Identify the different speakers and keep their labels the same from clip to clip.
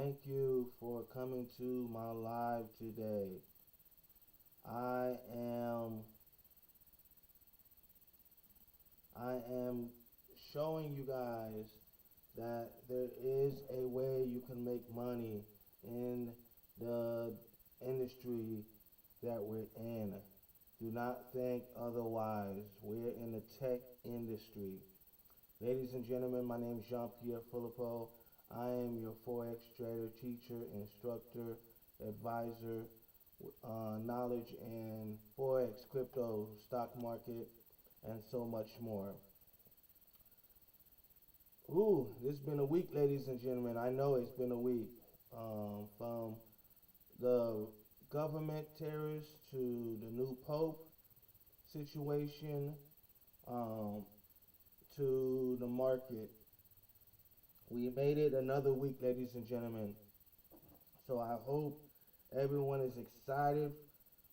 Speaker 1: Thank you for coming to my live today. I am I am showing you guys that there is a way you can make money in the industry that we're in. Do not think otherwise. We're in the tech industry. Ladies and gentlemen, my name is Jean-Pierre Philippeaux. I am your Forex trader, teacher, instructor, advisor, knowledge in Forex, crypto, stock market, and so much more. It's been a week, ladies and gentlemen. I know it's been a week. From the government terrorists to the new Pope situation, to the market. We made it another week, ladies and gentlemen. So I hope everyone is excited.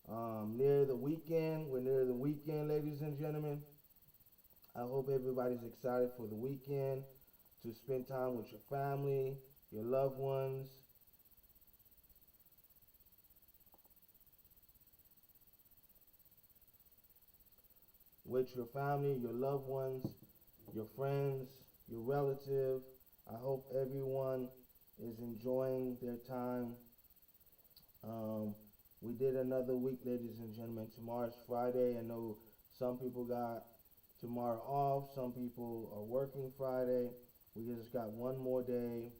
Speaker 1: Near the weekend, we're near the weekend, ladies and gentlemen. I hope everybody's excited for the weekend to spend time with your family, your loved ones. With your family, your loved ones, your friends, your relative. I hope everyone is enjoying their time. We did another week, ladies and gentlemen. Tomorrow's Friday. I know some people got tomorrow off. Some people are working Friday. We just got one more day,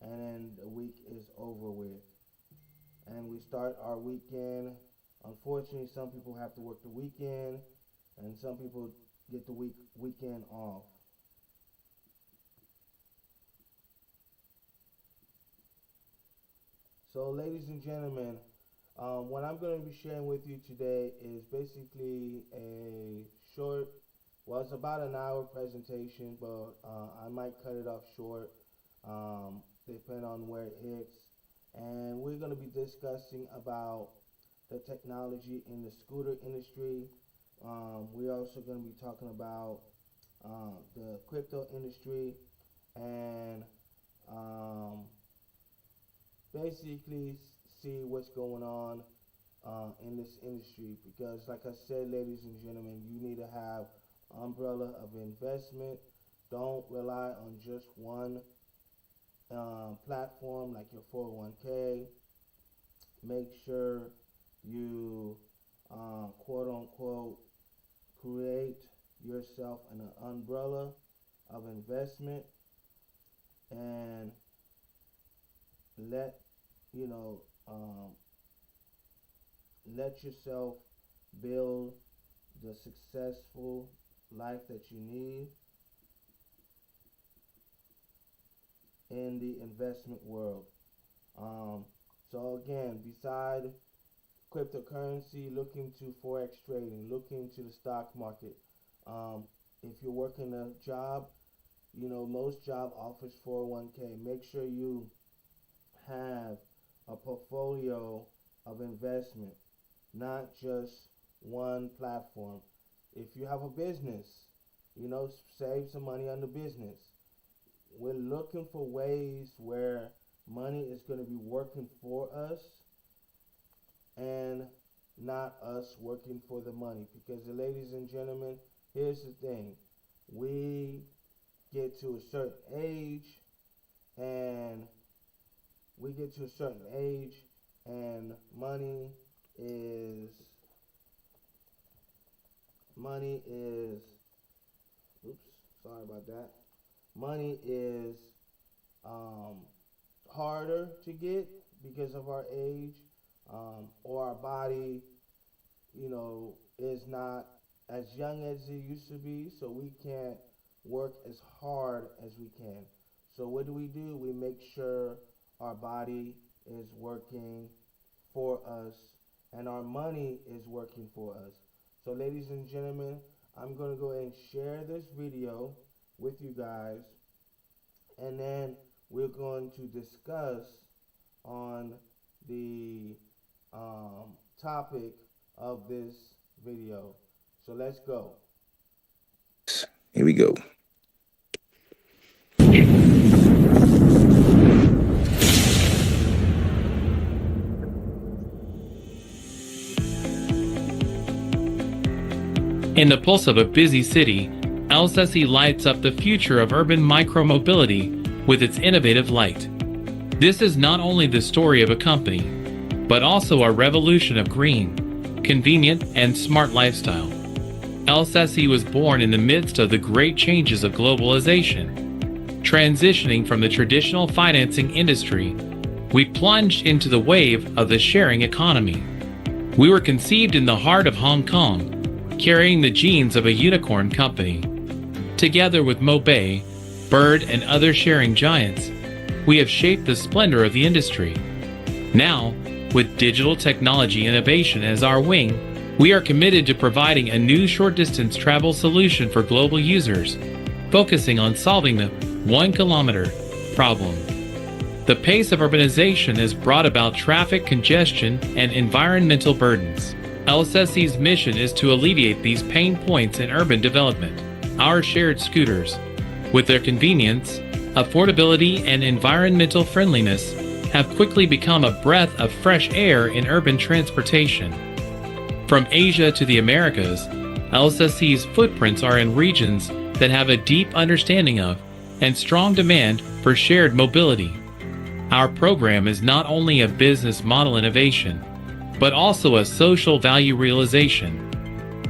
Speaker 1: and then the week is over with. And we start our weekend. Unfortunately, some people have to work the weekend, and some people get the weekend off. So, ladies and gentlemen, what I'm going to be sharing with you today is basically a short, well, it's about an hour presentation, but I might cut it off short, depending on where it hits. And we're going to be discussing about the technology in the scooter industry. We're also going to be talking about the crypto industry and basically see what's going on in this industry, because like I said, ladies and gentlemen, you need to have umbrella of investment. Don't rely on just one platform like your 401k. Make sure you quote unquote create yourself an umbrella of investment and let yourself build the successful life that you need in the investment world. So again, beside cryptocurrency, look into Forex trading, look into the stock market. If you're working a job, most job offers 401k. Make sure you have a portfolio of investment, not just one platform. If you have a business, save some money on the business. We're looking for ways where money is going to be working for us and not us working for the money. Because, ladies and gentlemen, here's the thing. We get to a certain age and money is money is harder to get because of our age, or our body is not as young as it used to be, so we can't work as hard as we can. So what do? We make sure our body is working for us and our money is working for us. So ladies and gentlemen, I'm going to go ahead and share this video with you guys, and then we're going to discuss on the topic of this video. So let's go.
Speaker 2: Here we go.
Speaker 3: In the pulse of a busy city, LSSE lights up the future of urban micromobility with its innovative light. This is not only the story of a company, but also a revolution of green, convenient, and smart lifestyle. LSSE was born in the midst of the great changes of globalization. Transitioning from the traditional financing industry, we plunged into the wave of the sharing economy. We were conceived in the heart of Hong Kong, carrying the genes of a unicorn company. Together with Mobay, Bird, and other sharing giants, we have shaped the splendor of the industry. Now, with digital technology innovation as our wing, we are committed to providing a new short-distance travel solution for global users, focusing on solving the 1-kilometer problem. The pace of urbanization has brought about traffic congestion and environmental burdens. LSSE's mission is to alleviate these pain points in urban development. Our shared scooters, with their convenience, affordability, and environmental friendliness, have quickly become a breath of fresh air in urban transportation. From Asia to the Americas, LSSE's footprints are in regions that have a deep understanding of and strong demand for shared mobility. Our program is not only a business model innovation, but also a social value realization.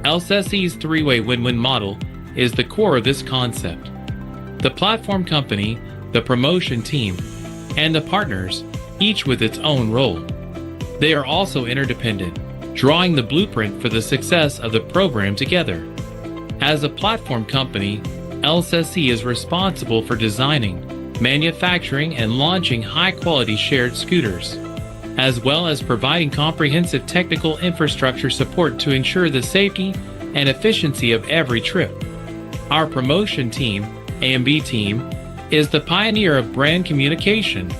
Speaker 3: LSSE's three-way win-win model is the core of this concept. The platform company, the promotion team, and the partners, each with its own role. They are also interdependent, drawing the blueprint for the success of the program together. As a platform company, LSSE is responsible for designing, manufacturing, and launching high-quality shared scooters, as well as providing comprehensive technical infrastructure support to ensure the safety and efficiency of every trip. Our promotion team, AMB team, is the pioneer of brand communication.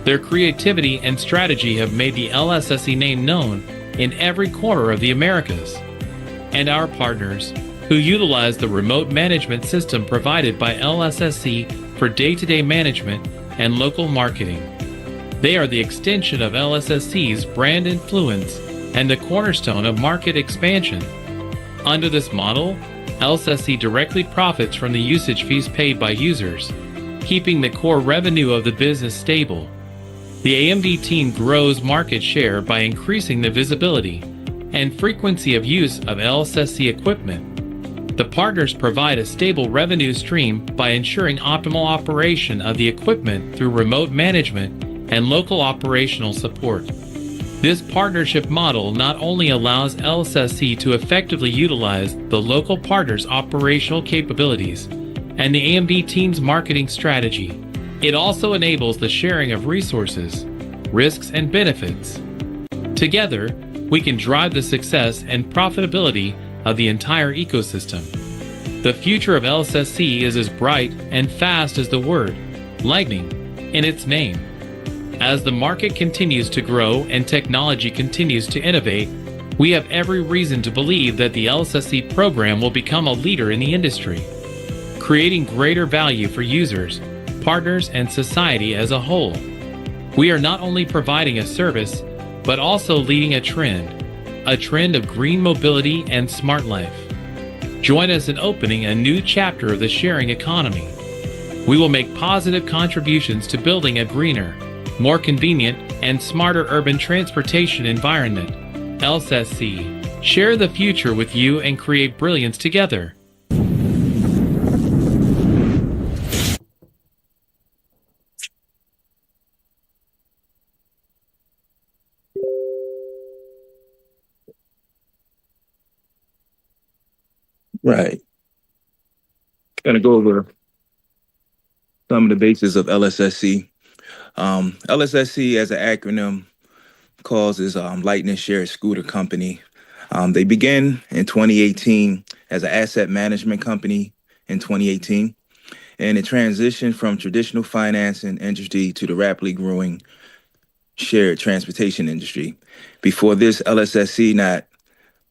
Speaker 3: Their creativity and strategy have made the LSSE name known in every corner of the Americas. And our partners, who utilize the remote management system provided by LSSE for day-to-day management and local marketing. They are the extension of LSSE's brand influence and the cornerstone of market expansion. Under this model, LSSE directly profits from the usage fees paid by users, keeping the core revenue of the business stable. The AMD team grows market share by increasing the visibility and frequency of use of LSSE equipment. The partners provide a stable revenue stream by ensuring optimal operation of the equipment through remote management and local operational support. This partnership model not only allows LSSE to effectively utilize the local partners' operational capabilities and the AMD team's marketing strategy, it also enables the sharing of resources, risks, and benefits. Together, we can drive the success and profitability of the entire ecosystem. The future of LSSE is as bright and fast as the word lightning in its name. As the market continues to grow and technology continues to innovate, we have every reason to believe that the LSSE program will become a leader in the industry, creating greater value for users, partners, and society as a whole. We are not only providing a service, but also leading a trend of green mobility and smart life. Join us in opening a new chapter of the sharing economy. We will make positive contributions to building a greener, more convenient, and smarter urban transportation environment. LSSE, share the future with you and create brilliance together.
Speaker 2: Right. Going to go over some of the bases of LSSC. LSSC, as an acronym, calls is Lightning Shared Scooter Company. They began in 2018 as an asset management company in 2018, and it transitioned from traditional finance and industry to the rapidly growing shared transportation industry. Before this, LSSC not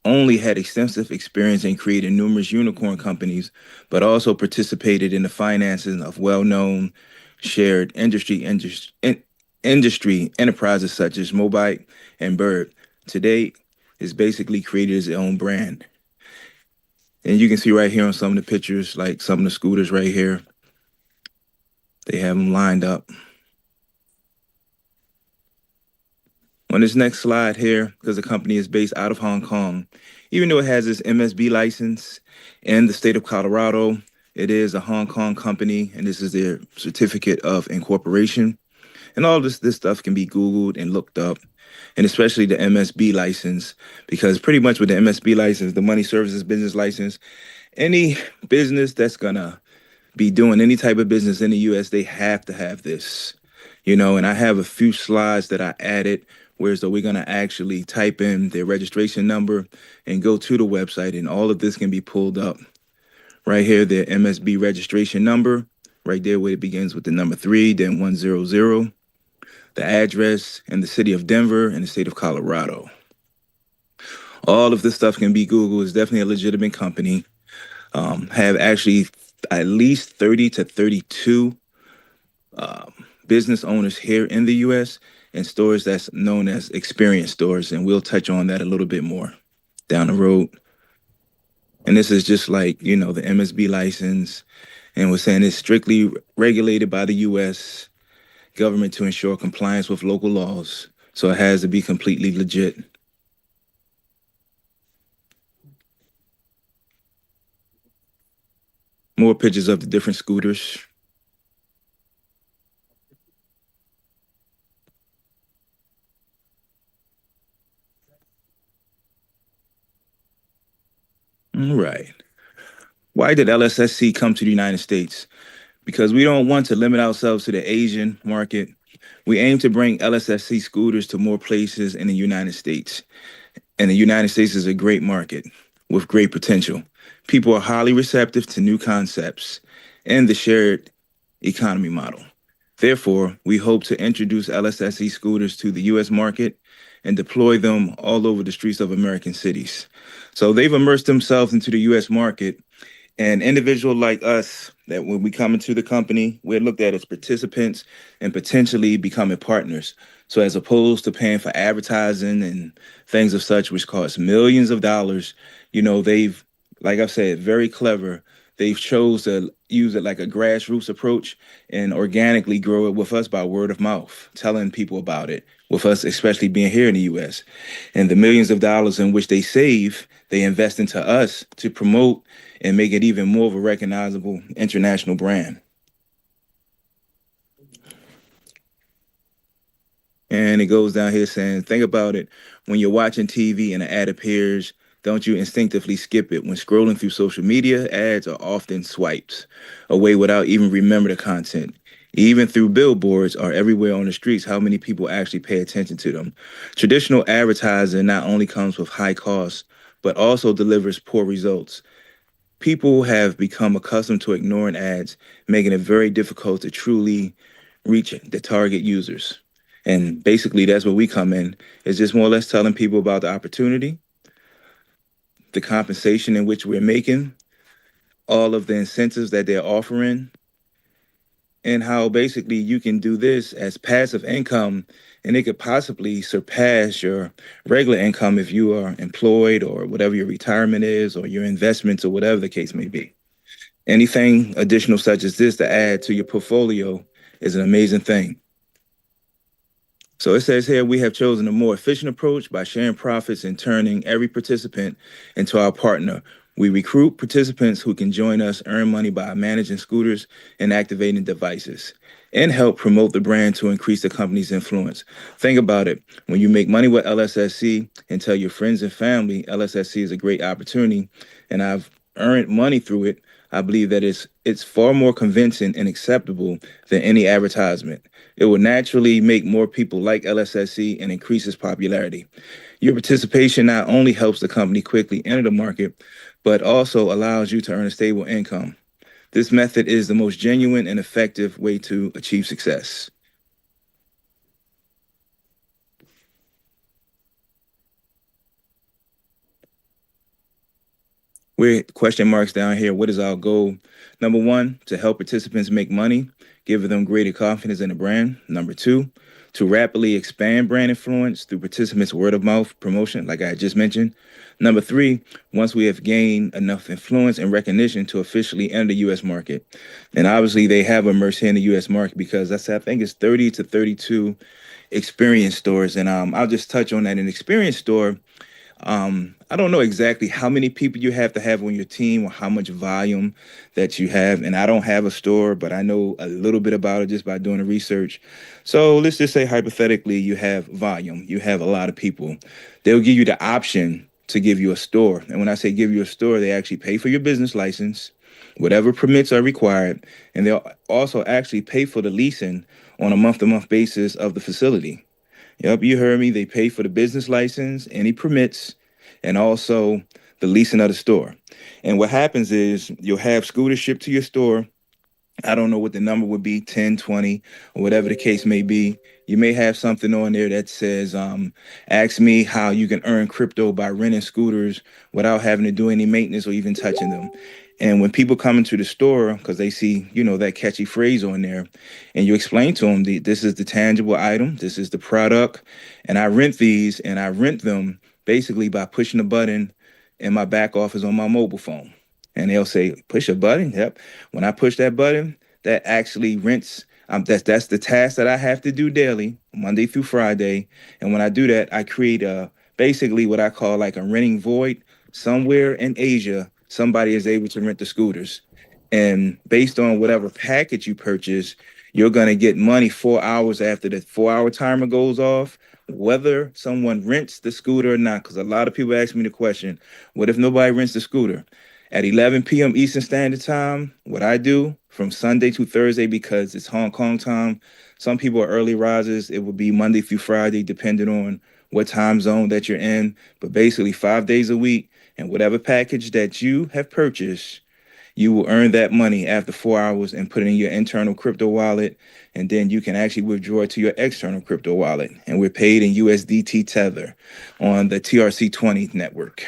Speaker 2: only had extensive experience in creating numerous unicorn companies, but also participated in the financing of well-known shared industry enterprises such as Mobike and Bird. Today, it's basically created its own brand. And you can see right here on some of the pictures, like some of the scooters right here, they have them lined up. On this next slide here, because the company is based out of Hong Kong, even though it has its MSB license in the state of Colorado, it is a Hong Kong company, and this is their certificate of incorporation. And all this stuff can be Googled and looked up, and especially the MSB license, because pretty much with the MSB license, the money services business license, any business that's gonna be doing any type of business in the US, they have to have this. And I have a few slides that I added where so we're gonna actually type in their registration number and go to the website, and all of this can be pulled up. Right here, their MSB registration number, right there where it begins with the number 3, then 100, the address, and the city of Denver and the state of Colorado. All of this stuff can be Googled. It's definitely a legitimate company. Have actually at least 30 to 32 business owners here in the U.S. and stores that's known as experience stores, and we'll touch on that a little bit more down the road. And this is just like, the MSB license, and we're saying it's strictly regulated by the U.S. government to ensure compliance with local laws, so it has to be completely legit. More pictures of the different scooters. All right. Why did LSSC come to the United States? Because we don't want to limit ourselves to the Asian market. We aim to bring LSSC scooters to more places in the United States. And the United States is a great market with great potential. People are highly receptive to new concepts and the shared economy model. Therefore, we hope to introduce LSSC scooters to the U.S. market and deploy them all over the streets of American cities. So they've immersed themselves into the U.S. market, and individuals like us, that when we come into the company, we're looked at as participants and potentially becoming partners. So as opposed to paying for advertising and things of such, which cost millions of dollars, they've, like I've said, very clever. They've chose to use it like a grassroots approach and organically grow it with us by word of mouth, telling people about it, with us especially being here in the U.S. And the millions of dollars in which they save, they invest into us to promote and make it even more of a recognizable international brand. And it goes down here saying, think about it. When you're watching TV and an ad appears, don't you instinctively skip it? When scrolling through social media, ads are often swiped away without even remember the content. Even through billboards or everywhere on the streets, how many people actually pay attention to them? Traditional advertising not only comes with high costs, but also delivers poor results. People have become accustomed to ignoring ads, making it very difficult to truly reach the target users. And basically, that's where we come in. It's just more or less telling people about the opportunity, the compensation in which we're making, all of the incentives that they're offering, and how basically you can do this as passive income, and it could possibly surpass your regular income if you are employed or whatever your retirement is or your investments or whatever the case may be. Anything additional such as this to add to your portfolio is an amazing thing. So it says here, we have chosen a more efficient approach by sharing profits and turning every participant into our partner. We recruit participants who can join us, earn money by managing scooters and activating devices, and help promote the brand to increase the company's influence. Think about it. When you make money with LSSC and tell your friends and family LSSC is a great opportunity and I've earned money through it, I believe that it's far more convincing and acceptable than any advertisement. It will naturally make more people like LSSC and increase its popularity. Your participation not only helps the company quickly enter the market, but also allows you to earn a stable income. This method is the most genuine and effective way to achieve success. We're question marks down here. What is our goal? Number one, to help participants make money, give them greater confidence in the brand. Number two, to rapidly expand brand influence through participants' word of mouth promotion, like I just mentioned. Number three, once we have gained enough influence and recognition to officially enter the U.S. market. And obviously, they have immersed here in the U.S. market because I think it's 30 to 32 experience stores. And I'll just touch on that. An experience store, I don't know exactly how many people you have to have on your team or how much volume that you have. And I don't have a store, but I know a little bit about it just by doing the research. So let's just say hypothetically, you have volume, you have a lot of people. They'll give you the option to give you a store. And when I say give you a store, they actually pay for your business license, whatever permits are required, and they'll also actually pay for the leasing on a month-to-month basis of the facility. Yep, you heard me. They pay for the business license, any permits, and also the leasing of the store. And what happens is you'll have scooters shipped to your store. I don't know what the number would be, 10, 20, or whatever the case may be. You may have something on there that says, ask me how you can earn crypto by renting scooters without having to do any maintenance or even touching them. And when people come into the store, because they see, that catchy phrase on there, and you explain to them, this is the tangible item, this is the product, and I rent these, and I rent them basically by pushing a button in my back office on my mobile phone. And they'll say, push a button? Yep. When I push that button, that actually rents. That's the task that I have to do daily, Monday through Friday. And when I do that, I create basically what I call like a renting void. Somewhere in Asia, somebody is able to rent the scooters. And based on whatever package you purchase, you're going to get money 4 hours after the 4 hour timer goes off, whether someone rents the scooter or not. Because a lot of people ask me the question, what if nobody rents the scooter? At 11 p.m. Eastern Standard Time, what I do from Sunday to Thursday, because it's Hong Kong time, some people are early risers. It will be Monday through Friday, depending on what time zone that you're in. But basically 5 days a week, and whatever package that you have purchased, you will earn that money after 4 hours and put it in your internal crypto wallet. And then you can actually withdraw it to your external crypto wallet. And we're paid in USDT Tether on the TRC20 network.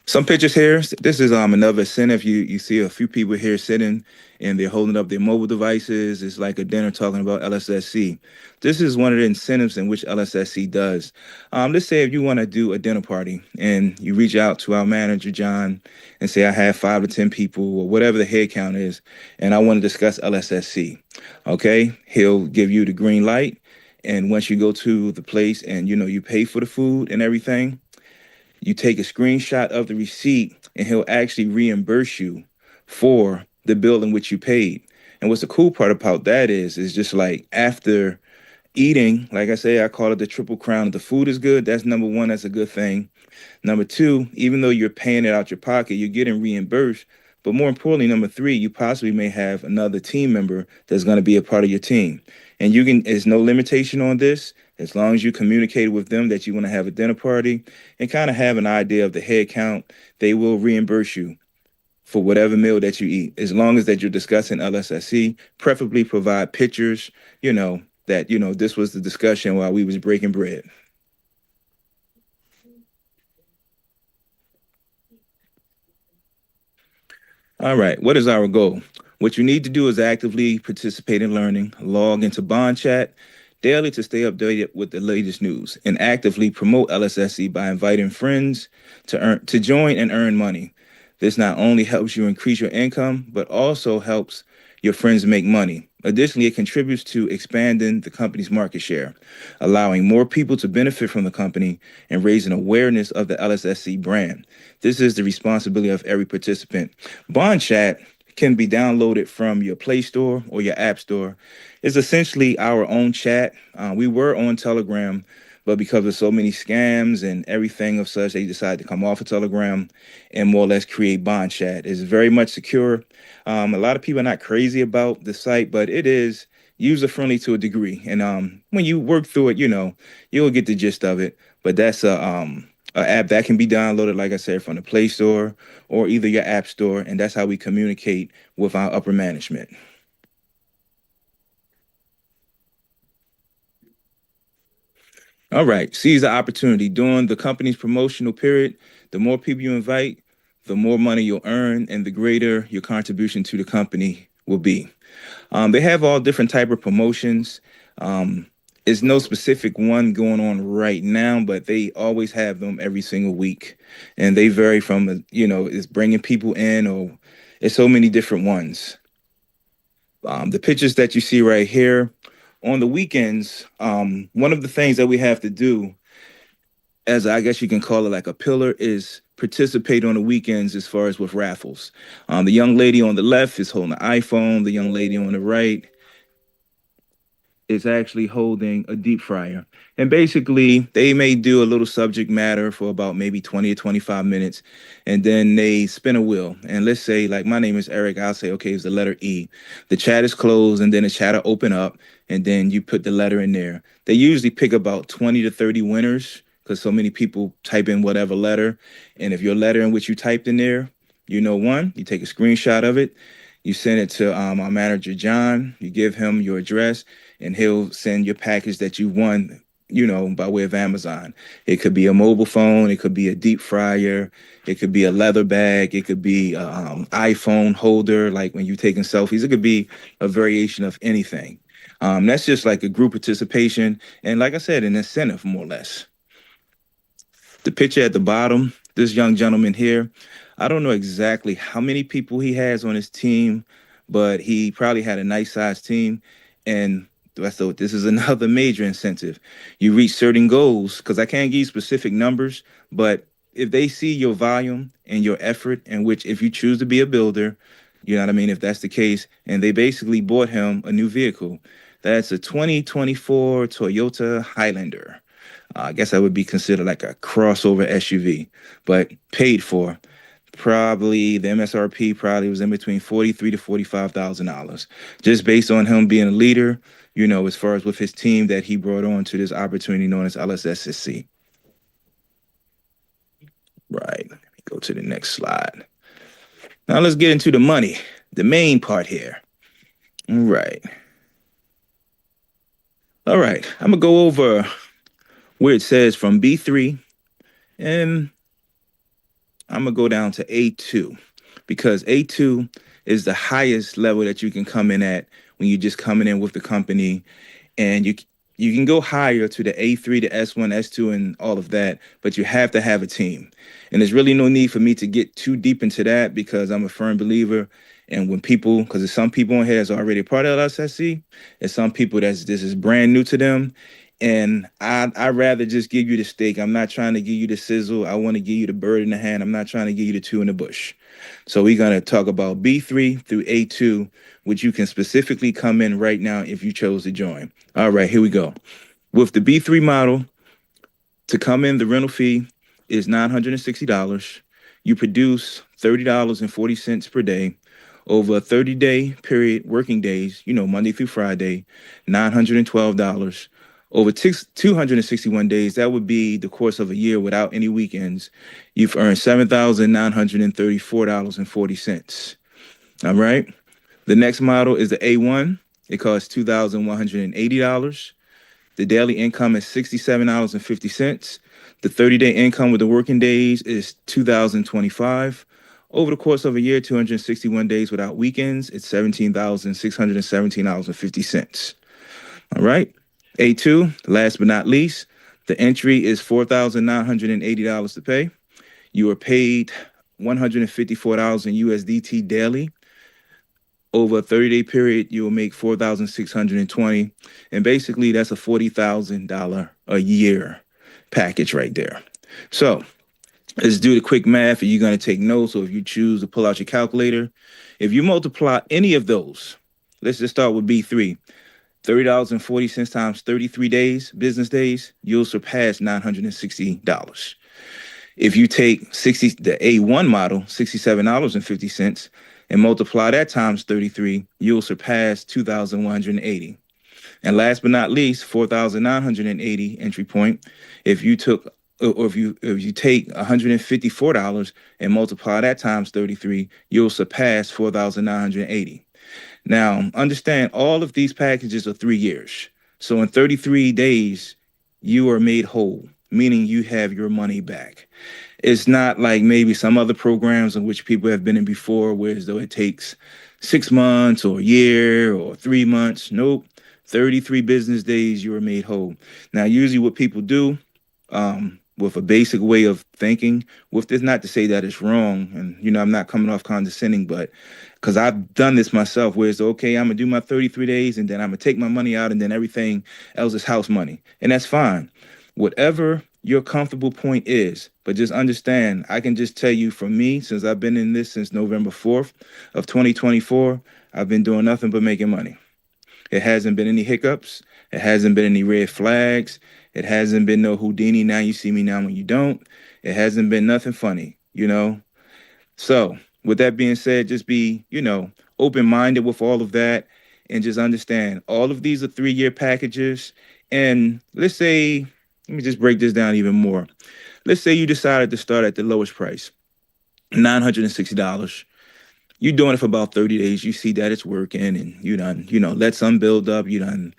Speaker 2: Some pictures here. This is another incentive. You see a few people here sitting and they're holding up their mobile devices. It's like a dinner talking about LSSC. This is one of the incentives in which LSSC does. Let's say if you want to do a dinner party and you reach out to our manager, John, and say, I have 5 to 10 people or whatever the head count is, and I want to discuss LSSC. Okay, he'll give you the green light. And once you go to the place and, you pay for the food and everything, you take a screenshot of the receipt and he'll actually reimburse you for the bill in which you paid. And what's the cool part about that is just like after eating, like I say, I call it the triple crown. If the food is good, that's number one, that's a good thing. Number two, even though you're paying it out your pocket, you're getting reimbursed. But more importantly, number three, you possibly may have another team member that's going to be a part of your team. And there's no limitation on this. As long as you communicate with them that you want to have a dinner party and kind of have an idea of the head count, they will reimburse you for whatever meal that you eat. As long as that you're discussing LSSC, preferably provide pictures, that, this was the discussion while we was breaking bread. All right, what is our goal? What you need to do is actively participate in learning, log into Bond Chat daily to stay updated with the latest news, and actively promote LSSC by inviting friends to join and earn money. This not only helps you increase your income, but also helps your friends make money. Additionally, it contributes to expanding the company's market share, allowing more people to benefit from the company and raising awareness of the LSSC brand. This is the responsibility of every participant. Bond Chat can be downloaded from your Play Store or your App Store. It's essentially our own chat. We were on Telegram, but because of so many scams and everything of such, they decided to come off of Telegram and more or less create Bond Chat. It's very much secure. A lot of people are not crazy about the site, but it is user-friendly to a degree. And when you work through it, you'll get the gist of it. But that's an app that can be downloaded, like I said, from the Play Store or either your App Store. And that's how we communicate with our upper management. All right, seize the opportunity. During the company's promotional period, the more people you invite, the more money you'll earn and the greater your contribution to the company will be. They have all different type of promotions. Um, it's no specific one going on right now, but they always have them every single week, and they vary from it's bringing people in, or it's so many different ones. The pictures that you see right here on the weekends, one of the things that we have to do, as I guess you can call it like a pillar, is participate on the weekends as far as with raffles. The young lady on the left is holding an iPhone. The young lady on the right is actually holding a deep fryer. And basically, they may do a little subject matter for about maybe 20 or 25 minutes, and then they spin a wheel. And let's say, like, my name is Eric, I'll say, okay, it's the letter E. The chat is closed, and then the chat will open up, and then you put the letter in there. They usually pick about 20 to 30 winners because so many people type in whatever letter. And if your letter in which you typed in there, won, you take a screenshot of it, you send it to our manager, John, you give him your address, and he'll send your package that you won, by way of Amazon. It could be a mobile phone, it could be a deep fryer, it could be a leather bag, it could be a iPhone holder, like when you're taking selfies. It could be a variation of anything. That's just like a group participation, and like I said, an incentive, more or less. The picture at the bottom, this young gentleman here, I don't know exactly how many people he has on his team, but he probably had a nice sized team. And so this is another major incentive. You reach certain goals, because I can't give you specific numbers, but if they see your volume and your effort, in which if you choose to be a builder, you know what I mean, if that's the case, and they basically bought him a new vehicle. That's a 2024 Toyota Highlander. I guess that would be considered like a crossover SUV, but paid for. Probably the MSRP probably was in between $43,000 to $45,000, just based on him being a leader, as far as with his team that he brought on to this opportunity known as LSSC. Right. Let me go to the next slide. Now let's get into the money, the main part here. All right. All right. I'm going to go over where it says from B3, and I'm going to go down to A2, because A2 is the highest level that you can come in at when you're just coming in with the company. And you can go higher to the A3, the S1, S2, and all of that, but you have to have a team. And there's really no need for me to get too deep into that, because I'm a firm believer. And when people, because there's some people in here that's already a part of LSSC, there's some people this is brand new to them. And I'd rather just give you the steak. I'm not trying to give you the sizzle. I want to give you the bird in the hand. I'm not trying to give you the two in the bush. So we're going to talk about B3 through A2, which you can specifically come in right now if you chose to join. All right, here we go. With the B3 model, to come in, the rental fee is $960. You produce $30.40 per day. Over a 30-day period, working days, Monday through Friday, $912. Over 261 days, that would be the course of a year without any weekends, you've earned $7,934.40. All right. The next model is the A1. It costs $2,180. The daily income is $67.50. The 30-day income with the working days is $2,025. Over the course of a year, 261 days without weekends, it's $17,617.50. All right. A2, last but not least, the entry is $4,980 to pay. You are paid $154 in USDT daily. Over a 30-day period, you will make $4,620. And basically, that's a $40,000 a year package right there. So let's do the quick math. You're going to take notes, or if you choose to pull out your calculator, if you multiply any of those, let's just start with B3. $30.40 times 33 days, business days, you'll surpass $960. If you take the A1 model, $67.50, and multiply that times 33, you'll surpass $2,180. And last but not least, $4,980 entry point. If you took, or if you take $154 and multiply that times 33, you'll surpass $4,980. Now, understand all of these packages are 3 years. So in 33 days, you are made whole, meaning you have your money back. It's not like maybe some other programs in which people have been in before, where as though it takes 6 months or a year or 3 months. Nope. 33 business days, you are made whole. Now, usually what people do, with a basic way of thinking, with this, not to say that it's wrong, and I'm not coming off condescending, but because I've done this myself, where it's okay, I'm gonna do my 33 days and then I'm gonna take my money out and then everything else is house money. And that's fine. Whatever your comfortable point is, but just understand, I can just tell you from me, since I've been in this since November 4th of 2024, I've been doing nothing but making money. It hasn't been any hiccups. It hasn't been any red flags. It hasn't been no Houdini. Now you see me, now when you don't. It hasn't been nothing funny. So, with that being said, just be, open minded with all of that and just understand all of these are 3-year packages. And let's say, let me just break this down even more. Let's say you decided to start at the lowest price, $960. You're doing it for about 30 days. You see that it's working and you done, let some build up. You done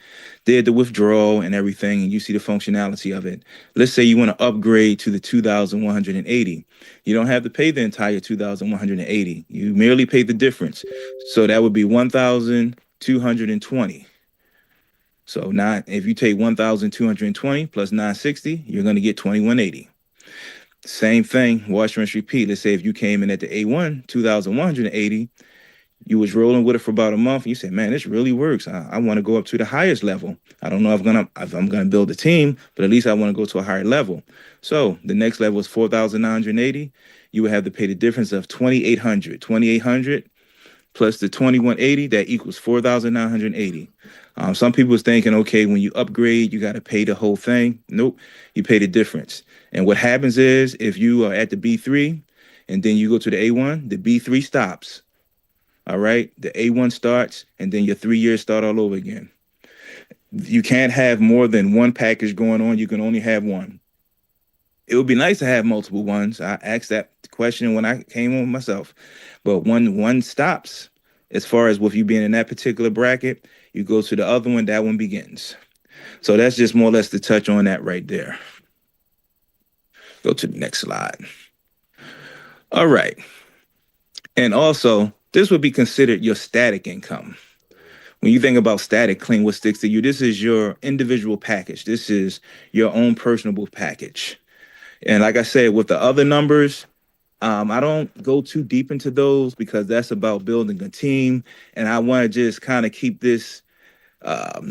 Speaker 2: did the withdrawal and everything, and you see the functionality of it. Let's say you want to upgrade to the 2,180. You don't have to pay the entire 2,180. You merely pay the difference. So that would be 1,220. So now if you take 1,220 plus 960, you're going to get 2,180. Same thing, wash, rinse, repeat. Let's say if you came in at the A1, 2,180, you was rolling with it for about a month, and you said, man, this really works. I want to go up to the highest level. I don't know if I'm gonna build a team, but at least I want to go to a higher level. So the next level is 4,980. You would have to pay the difference of 2,800. 2,800 plus the 2,180, that equals 4,980. Some people was thinking, okay, when you upgrade, you got to pay the whole thing. Nope, you pay the difference. And what happens is, if you are at the B3 and then you go to the A1, the B3 stops. All right, the A1 starts, and then your 3 years start all over again. You can't have more than one package going on. You can only have one. It would be nice to have multiple ones. I asked that question when I came on myself. But when one stops, as far as with you being in that particular bracket, you go to the other one, that one begins. So that's just more or less to touch on that right there. Go to the next slide. All right. And also, this would be considered your static income. When you think about static, clean, what sticks to you, this is your individual package. This is your own personable package. And like I said, with the other numbers, I don't go too deep into those because that's about building a team. And I want to just kind of keep this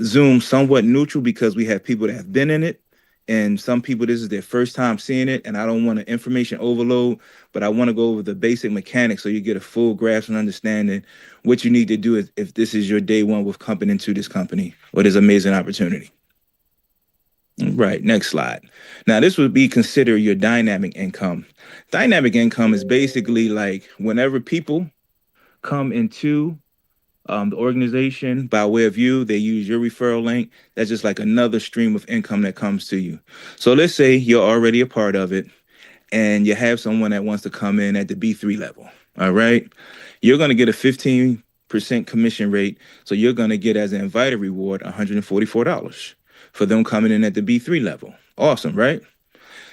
Speaker 2: Zoom somewhat neutral because we have people that have been in it. And some people, this is their first time seeing it. And I don't want to information overload, but I want to go over the basic mechanics so you get a full grasp and understanding what you need to do if this is your day one with coming into this company or this amazing opportunity. Right, next slide. Now, this would be considered your dynamic income. Dynamic income is basically like whenever people come into the organization by way of you, they use your referral link. That's just like another stream of income that comes to you. So let's say you're already a part of it and you have someone that wants to come in at the B3 level. All right. You're going to get a 15% commission rate. So you're going to get as an invited reward $144 for them coming in at the B3 level. Awesome, right?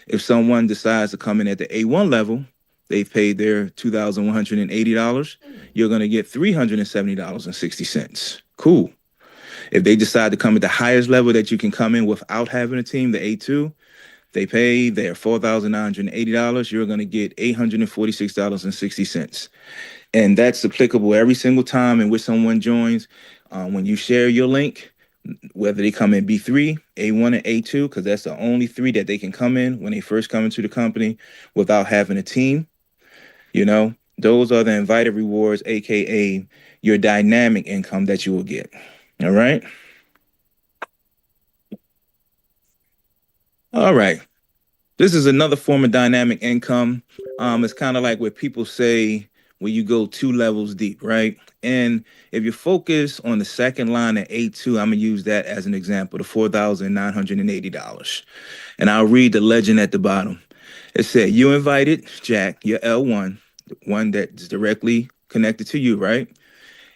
Speaker 2: If someone decides to come in at the A1 level, they've paid their $2,180. You're going to get $370.60. Cool. If they decide to come at the highest level that you can come in without having a team, the A2, they pay their $4,980. You're going to get $846.60. And that's applicable every single time in which someone joins. When you share your link, whether they come in B3, A1, and A2, because that's the only three that they can come in when they first come into the company without having a team. Those are the invited rewards, aka your dynamic income that you will get. All right. All right. This is another form of dynamic income. It's kind of like what people say when you go 2 levels deep, right? And if you focus on the second line at A2, I'm gonna use that as an example, the $4,980. And I'll read the legend at the bottom. It said, you invited Jack, your L1, the one that's directly connected to you, right?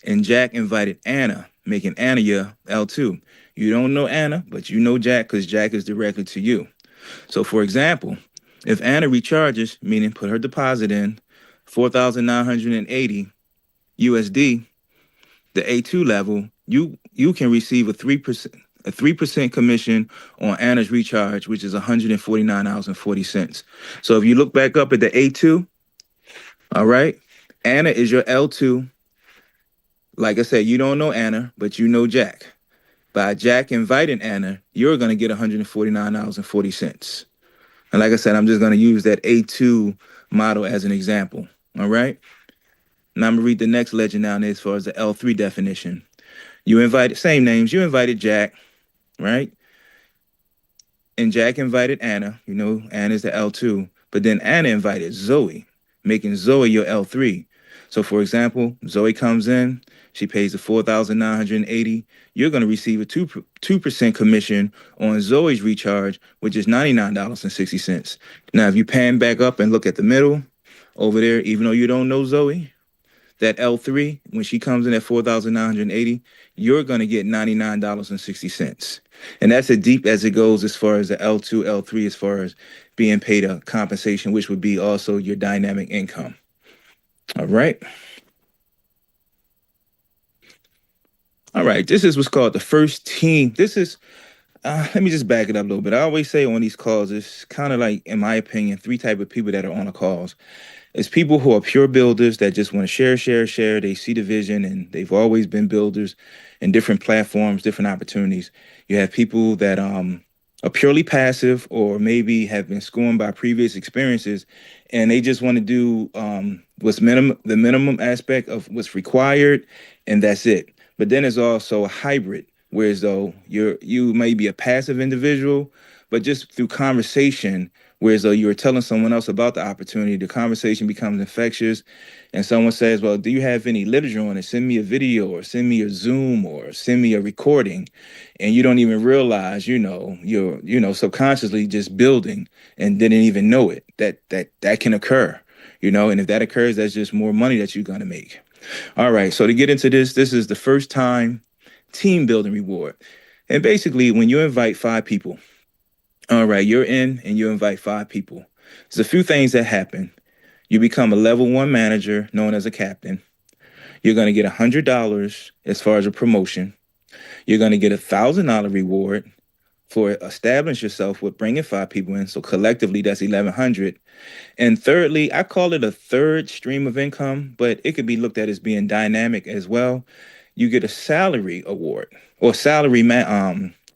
Speaker 2: And Jack invited Anna, making Anna your L2. You don't know Anna, but you know Jack because Jack is directly to you. So for example, if Anna recharges, meaning put her deposit in, 4,980 USD, the A2 level, you can receive a 3% commission on Anna's recharge, which is $149.40. So if you look back up at the A2, all right, Anna is your L2. Like I said, you don't know Anna, but you know Jack. By Jack inviting Anna, you're going to get $149.40. And like I said, I'm just going to use that A2 model as an example. All right. Now I'm going to read the next legend down there as far as the L3 definition. You invited, same names, you invited Jack, right? And Jack invited Anna. You know, Anna's the L2. But then Anna invited Zoe, making Zoe your L3. So for example, Zoe comes in, she pays the $4,980. You're going to receive a 2% commission on Zoe's recharge, which is $99.60. Now, if you pan back up and look at the middle over there, even though you don't know Zoe, that L3, when she comes in at 4,980, you're going to get $99.60. And that's as deep as it goes as far as the L2, L3, as far as being paid a compensation, which would be also your dynamic income. All right. All right. This is what's called the first team. This is, let me just back it up a little bit. I always say on these calls, it's kind of like, in my opinion, three type of people that are on the calls. It's people who are pure builders that just want to share. They see the vision and they've always been builders in different platforms, different opportunities. You have people that are purely passive or maybe have been scorned by previous experiences and they just want to do the minimum aspect of what's required, and that's it. But then there's also a hybrid, whereas though you may be a passive individual, but just through conversation, whereas though you were telling someone else about the opportunity, the conversation becomes infectious, and someone says, "Well, do you have any literature on it? Send me a video, or send me a Zoom, or send me a recording," and you don't even realize, you're subconsciously just building and didn't even know it. That can occur, and if that occurs, that's just more money that you're gonna make. All right, so to get into this is the first time team building reward, and basically when you invite 5 people. All right, you're in and you invite 5 people. There's a few things that happen. You become a level 1 manager known as a captain. You're going to get $100 as far as a promotion. You're going to get $1,000 reward for establishing yourself with bringing 5 people in. So collectively, that's $1,100. And thirdly, I call it a third stream of income, but it could be looked at as being dynamic as well. You get a salary award or salary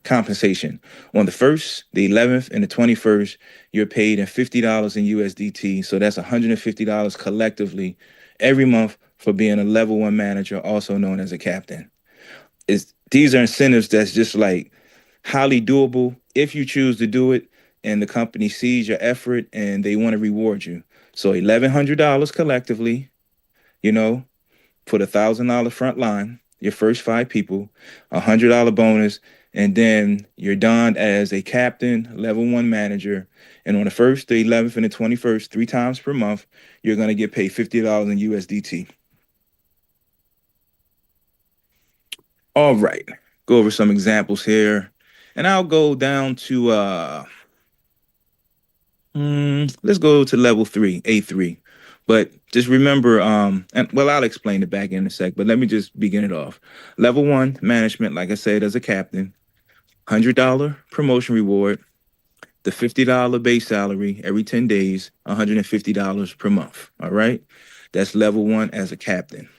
Speaker 2: compensation. On the 1st, the 11th, and the 21st, you're paid in $50 in USDT. So that's $150 collectively every month for being a level 1 manager, also known as a captain. These are incentives that's just like highly doable if you choose to do it and the company sees your effort and they want to reward you. So $1,100 collectively, for the $1,000 front line, your first 5 people, $100 bonus, and then you're donned as a captain, level 1 manager. And on the 1st, the 11th, and the 21st, 3 times per month, you're going to get paid $50 in USDT. All right, go over some examples here. And I'll go down to, let's go to level 3, A3. But just remember, I'll explain it back in a sec, but let me just begin it off. Level 1, management, like I said, as a captain, $100 promotion reward, the $50 base salary every 10 days, $150 per month. All right. That's level 1 as a captain.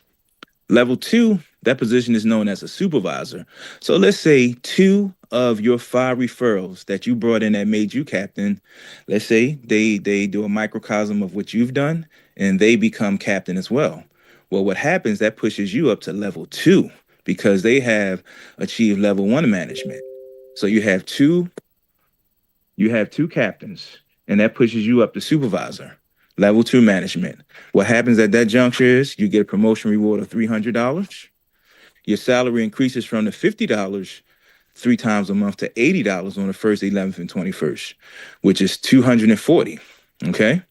Speaker 2: Level 2, that position is known as a supervisor. So let's say 2 of your 5 referrals that you brought in that made you captain, let's say they do a microcosm of what you've done and they become captain as well. Well, what happens, that pushes you up to level 2 because they have achieved level 1 management. So you have two captains, and that pushes you up to supervisor, level 2 management. What happens at that juncture is you get a promotion reward of $300. Your salary increases from the $50 3 times a month to $80 on the 1st, 11th, and 21st, which is $240. Okay.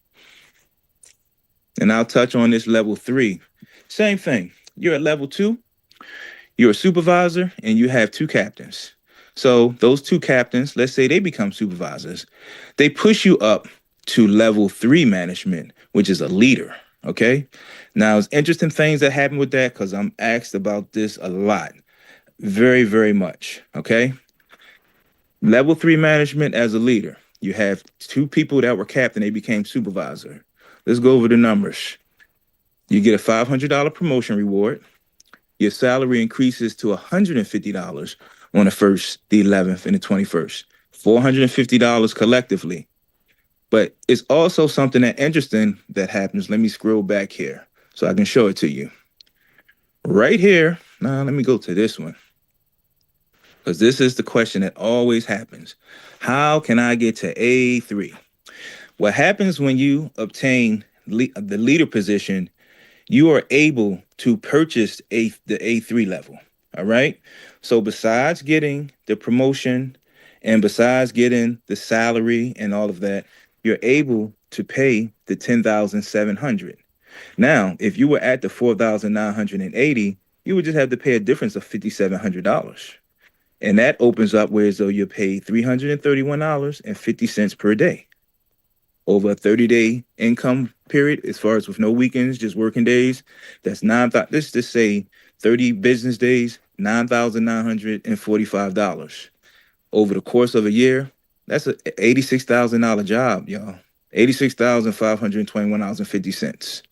Speaker 2: And I'll touch on this level 3. Same thing. You're at level 2. You're a supervisor, and you have 2 captains. So those 2 captains, let's say they become supervisors. They push you up to level 3 management, which is a leader. Okay. Now, it's interesting things that happen with that because I'm asked about this a lot. Very, very much. Okay. Level 3 management as a leader. You have 2 people that were captain, they became supervisor. Let's go over the numbers. You get a $500 promotion reward. Your salary increases to $150 on the 1st, the 11th, and the 21st. $450 collectively. But it's also something that interesting that happens. Let me scroll back here so I can show it to you. Right here. Now, let me go to this one. Because this is the question that always happens. How can I get to A3? What happens when you obtain the leader position, you are able to purchase the A3 level. All right. So besides getting the promotion and besides getting the salary and all of that, you're able to pay the $10,700. Now, if you were at the $4,980, you would just have to pay a difference of $5,700. And that opens up where as though you're paid $331.50 per day over a 30-day income period, as far as with no weekends, just working days. That's let's just say 30 business days, $9,945. Over the course of a year, that's an $86,000 job, y'all. $86,521.50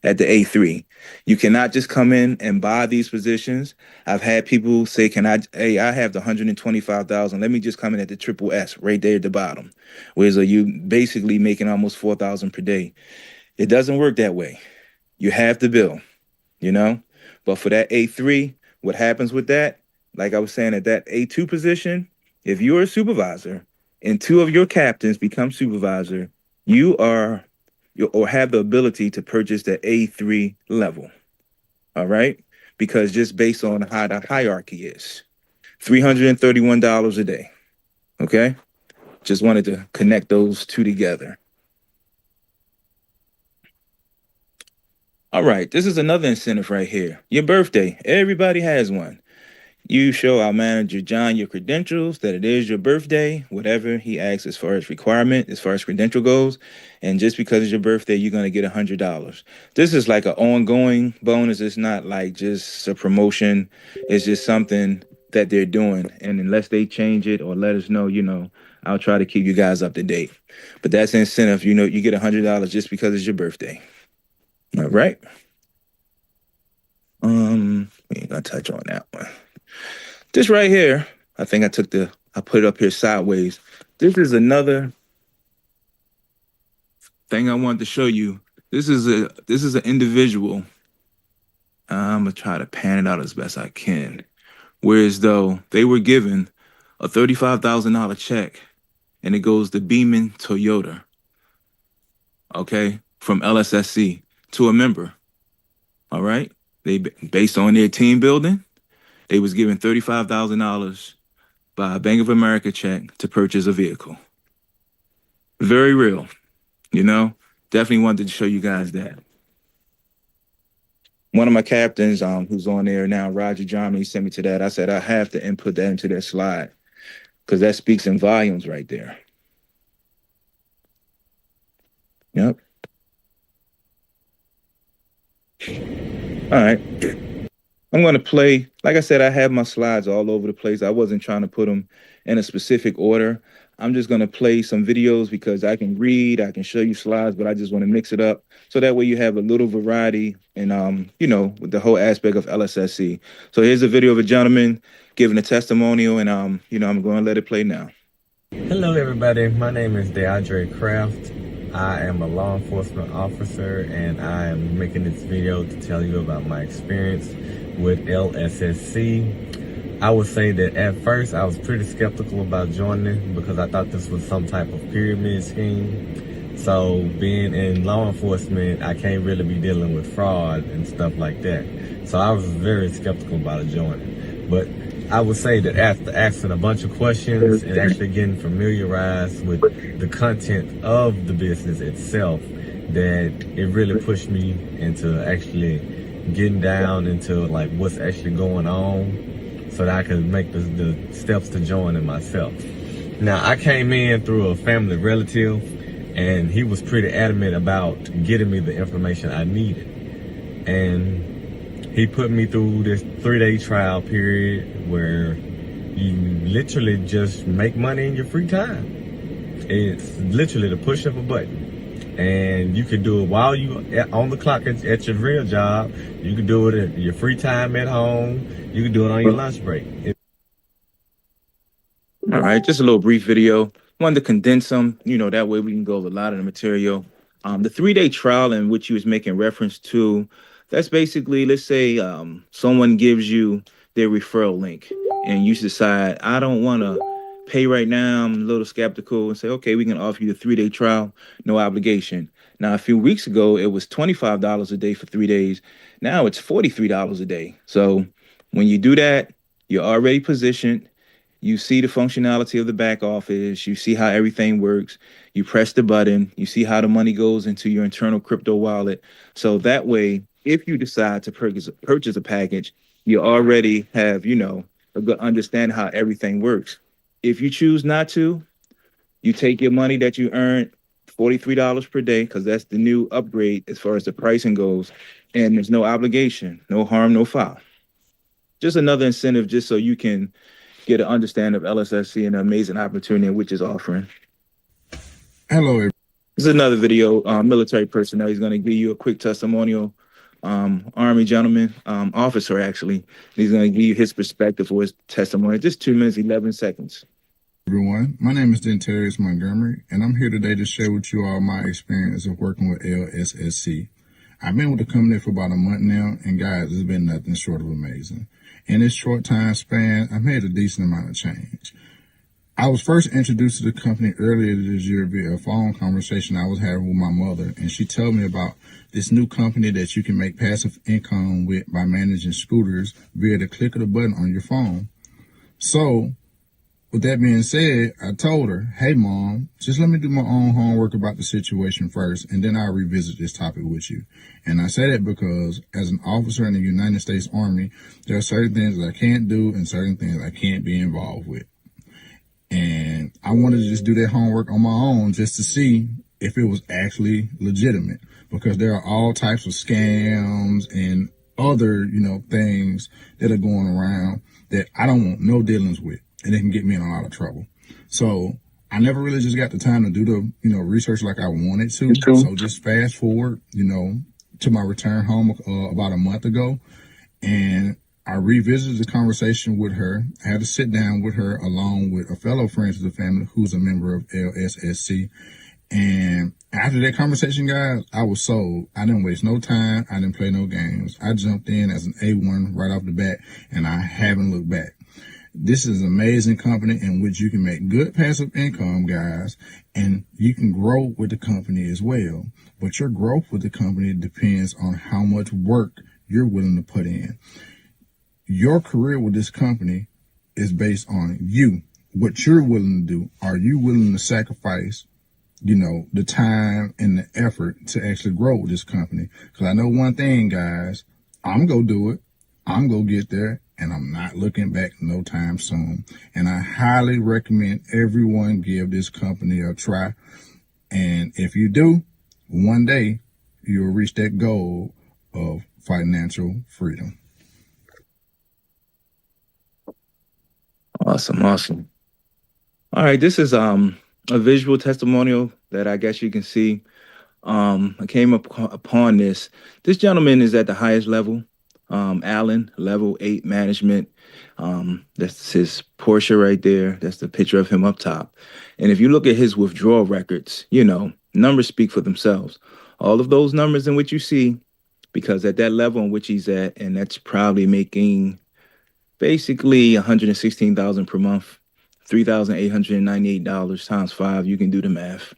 Speaker 2: at the A3. You cannot just come in and buy these positions. I've had people say, I have the 125,000. Let me just come in at the triple S right there at the bottom. Whereas you basically making almost 4,000 per day. It doesn't work that way. You have to bill, you know? But for that A3, what happens with that? Like I was saying, at that A2 position, if you're a supervisor and 2 of your captains become supervisor, you are or have the ability to purchase the A3 level. All right? Because just based on how the hierarchy is, $331 a day. Okay? Just wanted to connect those 2 together. All right, this is another incentive right here. Your birthday. Everybody has one. You show our manager, John, your credentials, that it is your birthday, whatever he asks as far as requirement, as far as credential goes. And just because it's your birthday, you're going to get $100. This is like an ongoing bonus. It's not like just a promotion. It's just something that they're doing. And unless they change it or let us know, I'll try to keep you guys up to date. But that's an incentive. You get $100 just because it's your birthday. All right. We ain't going to touch on that one. This right here, I think I put it up here sideways. This is another thing I wanted to show you. This is an individual. I'm gonna try to pan it out as best I can. Whereas though they were given a $35,000 check, and it goes to Beeman Toyota. Okay, from LSSC to a member. All right, they based on their team building. They was given $35,000 by a Bank of America check to purchase a vehicle. Very real, Definitely wanted to show you guys that. One of my captains, who's on there now, Roger John, he sent me to that. I said, I have to input that into that slide because that speaks in volumes right there. Yep. All right. I'm going to play, like I said, I have my slides all over the place. I wasn't trying to put them in a specific order. I'm just going to play some videos because I can read, I can show you slides, but I just want to mix it up. So that way you have a little variety and, with the whole aspect of LSSC. So here's a video of a gentleman giving a testimonial and, I'm going to let it play now.
Speaker 4: Hello, everybody. My name is DeAndre Kraft. I am a law enforcement officer and I am making this video to tell you about my experience with LSSC. I would say that at first I was pretty skeptical about joining because I thought this was some type of pyramid scheme. So being in law enforcement, I can't really be dealing with fraud and stuff like that. So I was very skeptical about joining. But I would say that after asking a bunch of questions and actually getting familiarized with the content of the business itself, that it really pushed me into actually getting down into like what's actually going on so that I could make the steps to join it myself. Now, I came in through a family relative And he was pretty adamant about getting me the information I needed. And he put me through this 3-day trial period where you literally just make money in your free time. It's literally the push of a button. And you can do it while you on the clock at your real job. You can do it at your free time at home. You can do it on your lunch break.
Speaker 2: All right, just a little brief video. Wanted to condense them, that way we can go over a lot of the material. The 3-day trial in which you was making reference to, that's basically, let's say someone gives you their referral link and you decide, I don't want to pay right now. I'm a little skeptical and say, okay, we can offer you the 3-day trial, no obligation. Now, a few weeks ago, it was $25 a day for 3 days. Now it's $43 a day. So when you do that, you're already positioned. You see the functionality of the back office. You see how everything works. You press the button. You see how the money goes into your internal crypto wallet. So that way, if you decide to purchase a package, you already have, a good understanding how everything works. If you choose not to, you take your money that you earned, $43 per day, because that's the new upgrade as far as the pricing goes. And there's no obligation, no harm, no foul. Just another incentive just so you can get an understanding of LSSC and the amazing opportunity in which it's offering.
Speaker 5: Hello.
Speaker 2: This is another video, military personnel. He's going to give you a quick testimonial. Army gentleman, officer actually. He's going to give you his perspective for his testimony. Just 2 minutes, 11 seconds.
Speaker 5: Everyone, my name is Dentarius Montgomery, and I'm here today to share with you all my experience of working with LSSC. I've been with the company for about a month now, and guys, it's been nothing short of amazing. In this short time span, I've made a decent amount of change. I was first introduced to the company earlier this year via a phone conversation I was having with my mother, and she told me about this new company that you can make passive income with by managing scooters via the click of the button on your phone. So, with that being said, I told her, hey, Mom, just let me do my own homework about the situation first, and then I'll revisit this topic with you. And I say that because as an officer in the United States Army, there are certain things that I can't do and certain things I can't be involved with. And I wanted to just do that homework on my own just to see if it was actually legitimate, because there are all types of scams and other, things that are going around that I don't want no dealings with, and it can get me in a lot of trouble. So I never really just got the time to do the, research like I wanted to. So just fast forward, to my return home about a month ago, and I revisited the conversation with her. I had to sit down with her along with a fellow friend of the family who's a member of LSSC. And after that conversation, guys, I was sold. I didn't waste no time. I didn't play no games. I jumped in as an A1 right off the bat, and I haven't looked back. This is an amazing company in which you can make good passive income, guys, and you can grow with the company as well. But your growth with the company depends on how much work you're willing to put in. Your career with this company is based on you, what you're willing to do. Are you willing to sacrifice, the time and the effort to actually grow with this company? Because I know one thing, guys, I'm going to do it. I'm going to get there, and I'm not looking back no time soon. And I highly recommend everyone give this company a try. And if you do, one day you'll reach that goal of financial freedom.
Speaker 2: Awesome. All right, this is a visual testimonial that I guess you can see. I came upon this. This gentleman is at the highest level, Allen, level 8 management. That's his Porsche right there. That's the picture of him up top. And if you look at his withdrawal records, numbers speak for themselves. All of those numbers in which you see, because at that level in which he's at, and that's probably making basically $116,000 per month, $3,898 times 5. You can do the math.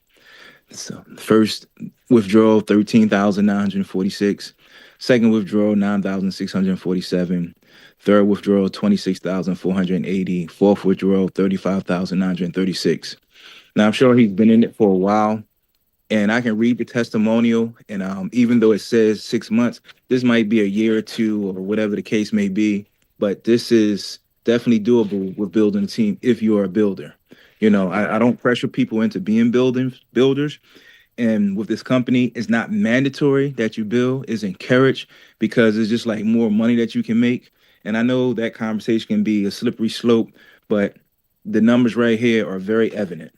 Speaker 2: So first withdrawal, $13,946. Second withdrawal, $9,647. Third withdrawal, $26,480. Fourth withdrawal, $35,936. Now I'm sure he's been in it for a while, and I can read the testimonial. And even though it says 6 months, this might be a year or two or whatever the case may be. But this is definitely doable with building a team if you are a builder. I don't pressure people into being builders. And with this company, it's not mandatory that you build, it's encouraged because it's just like more money that you can make. And I know that conversation can be a slippery slope, but the numbers right here are very evident.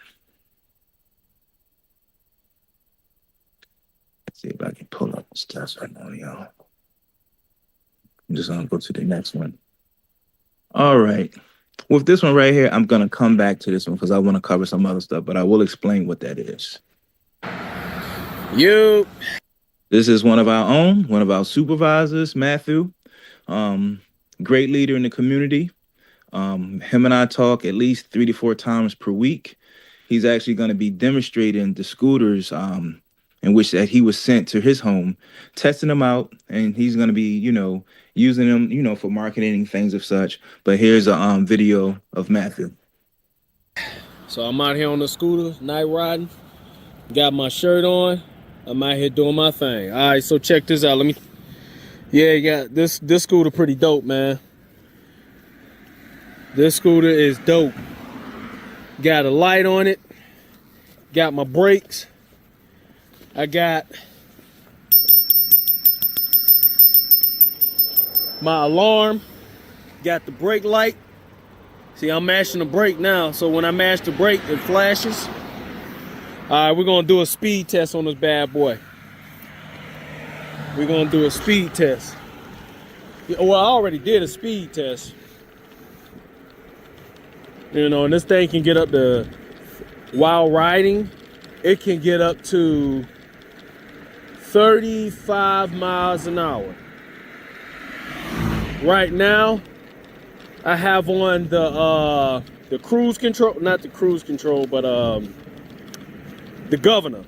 Speaker 2: Let's see if I can pull up this test right now, y'all. I'm just gonna go to the next one. All right. With this one right here, I'm gonna come back to this one because I want to cover some other stuff, but I will explain what that is.
Speaker 6: You.
Speaker 2: This is one of our own, one of our supervisors, Matthew. Great leader in the community. Him and I talk at least 3 to 4 times per week. He's actually going to be demonstrating the scooters in which that he was sent to his home, testing them out, and he's going to be, using them, for marketing things of such. But here's a video of Matthew.
Speaker 6: So I'm out here on the scooter, night riding. Got my shirt on. I'm out here doing my thing. All right, so check this out. Yeah, this scooter pretty dope, man. This scooter is dope. Got a light on it. Got my brakes. I got my alarm. Got the brake light. See, I'm mashing the brake now, so when I mash the brake, it flashes. All right, we're gonna do a speed test on this bad boy. We're gonna do a speed test. Well, I already did a speed test. And this thing can get up to, while riding, it can get up to 35 miles an hour. Right now, I have on the cruise control, not the cruise control, but the governor.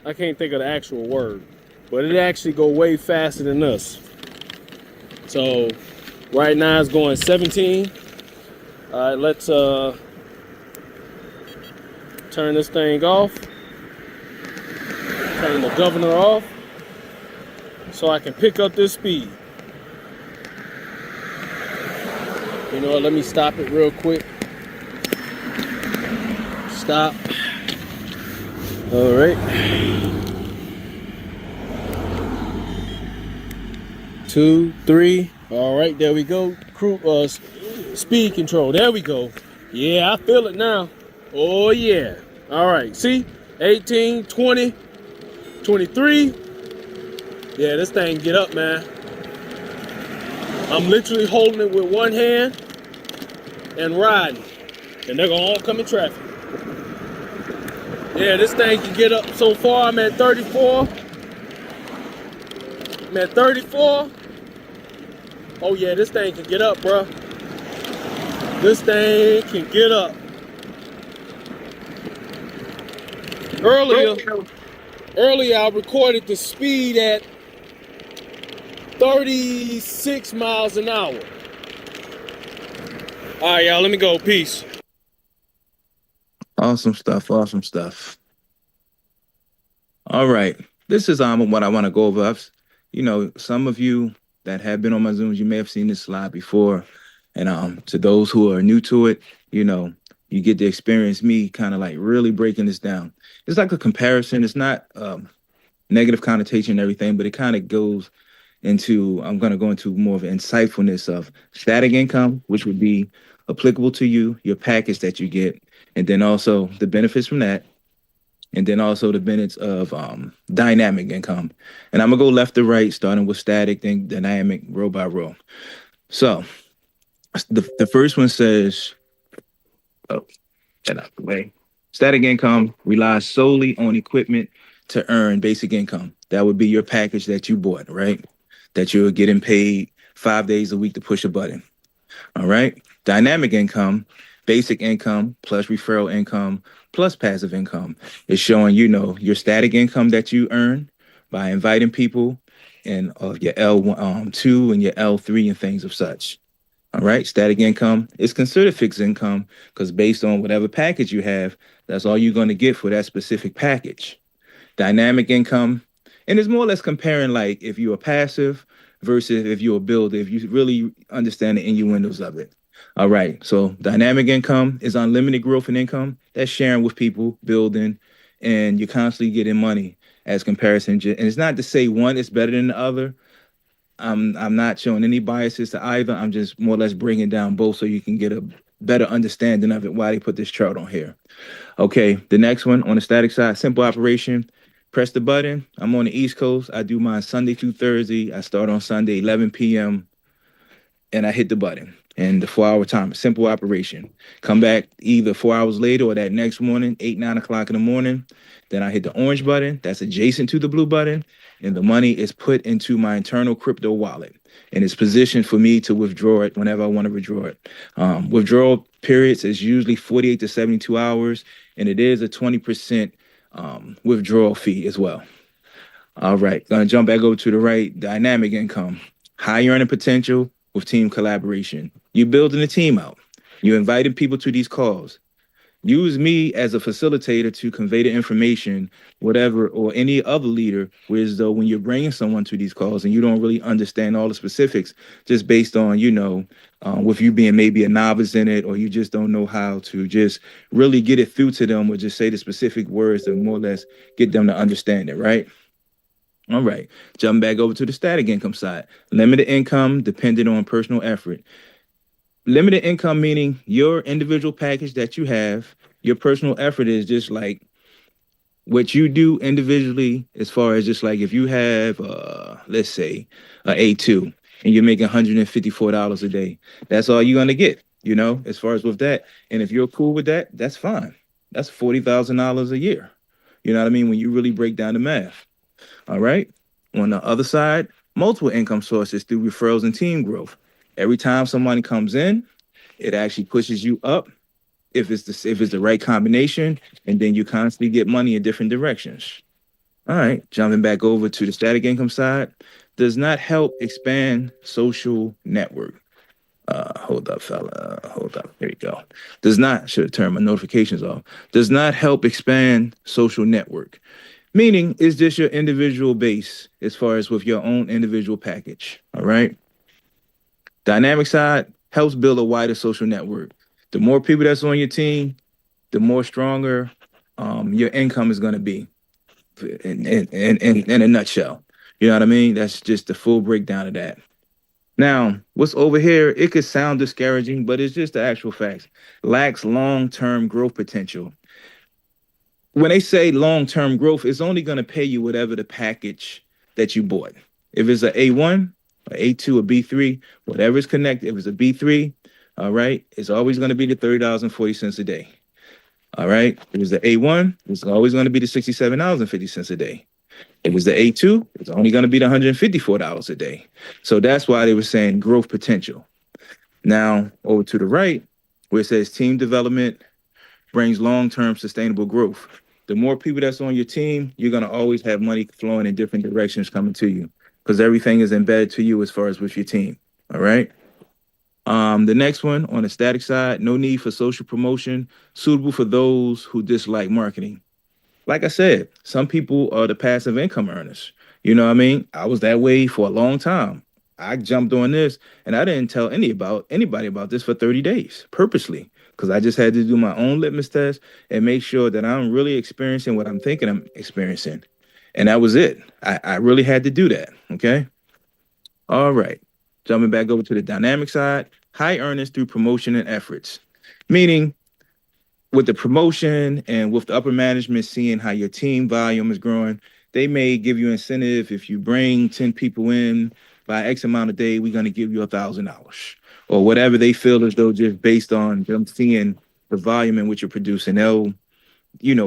Speaker 6: I can't think of the actual word, but it actually go way faster than us. So right now it's going 17. All right, let's turn this thing off. Turn the governor off so I can pick up this speed. You know what, let me stop it real quick. Stop. All right. 2, 3. All right, there we go. Speed control. There we go. Yeah, I feel it now. Oh, yeah. All right. See? 18, 20, 23. Yeah, this thing get up, man. I'm literally holding it with one hand and riding. And they're going to all come in traffic. Yeah, this thing can get up. So far, I'm at 34. I'm at 34. Oh, yeah, this thing can get up, bro. This thing can get up. Earlier, I recorded the speed at 36 miles an hour. All right, y'all, let me go. Peace.
Speaker 2: Awesome stuff. Awesome stuff. All right. This is what I want to go over. Some of you that have been on my Zooms, you may have seen this slide before. And to those who are new to it, you get to experience me kind of like really breaking this down. It's like a comparison. It's not negative connotation and everything, but it kind of goes into, I'm going to go into more of an insightfulness of static income, which would be applicable to you, your package that you get, and then also the benefits from that, and then also the benefits of dynamic income. And I'm going to go left to right, starting with static, then dynamic, row by row. So the first one says, get out the way. Static income relies solely on equipment to earn basic income. That would be your package that you bought, right? That you're getting paid 5 days a week to push a button. All right. Dynamic income, basic income plus referral income plus passive income is showing, your static income that you earn by inviting people and your L2 and your L3 and things of such. All right. Static income is considered fixed income because based on whatever package you have, that's all you're going to get for that specific package. Dynamic income, and it's more or less comparing like if you're a passive versus if you're a builder, if you really understand the innuendos of it. All right. So dynamic income is unlimited growth in income. That's sharing with people, building, and you're constantly getting money as comparison. And it's not to say one is better than the other. I'm not showing any biases to either. I'm just more or less bringing down both so you can get a better understanding of it. Why they put this chart on here. Okay. The next one on the static side, simple operation. Press the button. I'm on the East Coast. I do mine Sunday through Thursday. I start on Sunday, 11 p.m. and I hit the button. And the 4 hour timer, simple operation. Come back either 4 hours later or that next morning, 8, 9 o'clock in the morning. Then I hit the orange button that's adjacent to the blue button. And the money is put into my internal crypto wallet. And it's positioned for me to withdraw it whenever I want to withdraw it. Withdrawal periods is usually 48 to 72 hours. And it is a 20% withdrawal fee as well. All right, gonna jump back over to the right. Dynamic income, high earning potential with team collaboration. You're building a team out. You're inviting people to these calls. Use me as a facilitator to convey the information, whatever, or any other leader. Whereas though when you're bringing someone to these calls and you don't really understand all the specifics, just based on, with you being maybe a novice in it, or you just don't know how to just really get it through to them or just say the specific words to more or less get them to understand it, right? All right, jumping back over to the static income side. Limited income dependent on personal effort. Limited income meaning your individual package that you have, your personal effort is just like what you do individually, as far as just like if you have, let's say, a A2 and you're making $154 a day, that's all you're going to get, as far as with that. And if you're cool with that, that's fine. That's $40,000 a year. You know what I mean? When you really break down the math. All right. On the other side, multiple income sources through referrals and team growth. Every time somebody comes in, it actually pushes you up if it's the right combination, and then you constantly get money in different directions. All right, jumping back over to the static income side, does not help expand social network. Hold up, fella. Hold up. There you go. Does not, should have turned my notifications off. Does not help expand social network. Meaning, it's just your individual base as far as with your own individual package. All right. Dynamic side helps build a wider social network. The more people that's on your team, the more stronger your income is going to be. In a nutshell, you know what I mean? That's just the full breakdown of that. Now, what's over here? It could sound discouraging, but it's just the actual facts. Lacks long-term growth potential. When they say long-term growth, it's only going to pay you whatever the package that you bought. If it's an A1, a A2, a B3, whatever is connected, if it's a B3, all right, it's always going to be the $30.40 a day. All right. If it's the A1, it's always going to be the $67.50 a day. If it's the A2, it's only going to be the $154 a day. So that's why they were saying growth potential. Now, over to the right, where it says team development brings long-term sustainable growth. The more people that's on your team, you're going to always have money flowing in different directions coming to you because everything is embedded to you as far as with your team. All right. The next one on the static side, no need for social promotion, suitable for those who dislike marketing. Like I said, some people are the passive income earners. You know what I mean? I was that way for a long time. I jumped on this and I didn't tell anybody about this for 30 days purposely because I just had to do my own litmus test and make sure that I'm really experiencing what I'm thinking I'm experiencing. And that was it. I really had to do that. Okay. All right. Jumping back over to the dynamic side, high earnings through promotion and efforts. Meaning with the promotion and with the upper management seeing how your team volume is growing, they may give you incentive. If you bring 10 people in by X amount of day, we're going to give you $1,000 or whatever they feel as though just based on them seeing the volume in which you're producing. They'll,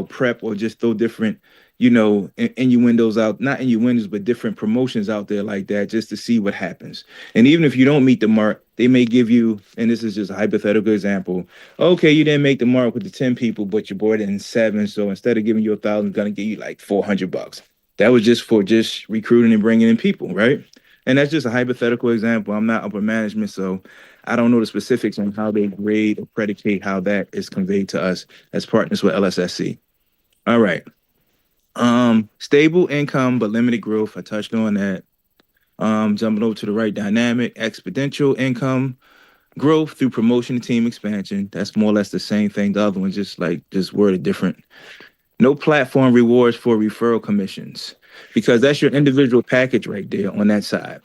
Speaker 2: prep or just throw different, innuendos out, not innuendos, but different promotions out there like that just to see what happens. And even if you don't meet the mark, they may give you, and this is just a hypothetical example. Okay, you didn't make the mark with the 10 people, but you brought in 7. So instead of giving you $1,000, going to give you like $400. That was just for just recruiting and bringing in people, right? And that's just a hypothetical example. I'm not upper management, so I don't know the specifics on how they grade or predicate how that is conveyed to us as partners with LSSC. All right. Stable income, but limited growth. I touched on that. Jumping over to the right, dynamic, exponential income. Growth through promotion and team expansion. That's more or less the same thing. The other one just worded different. No platform rewards for referral commissions because that's your individual package right there on that side.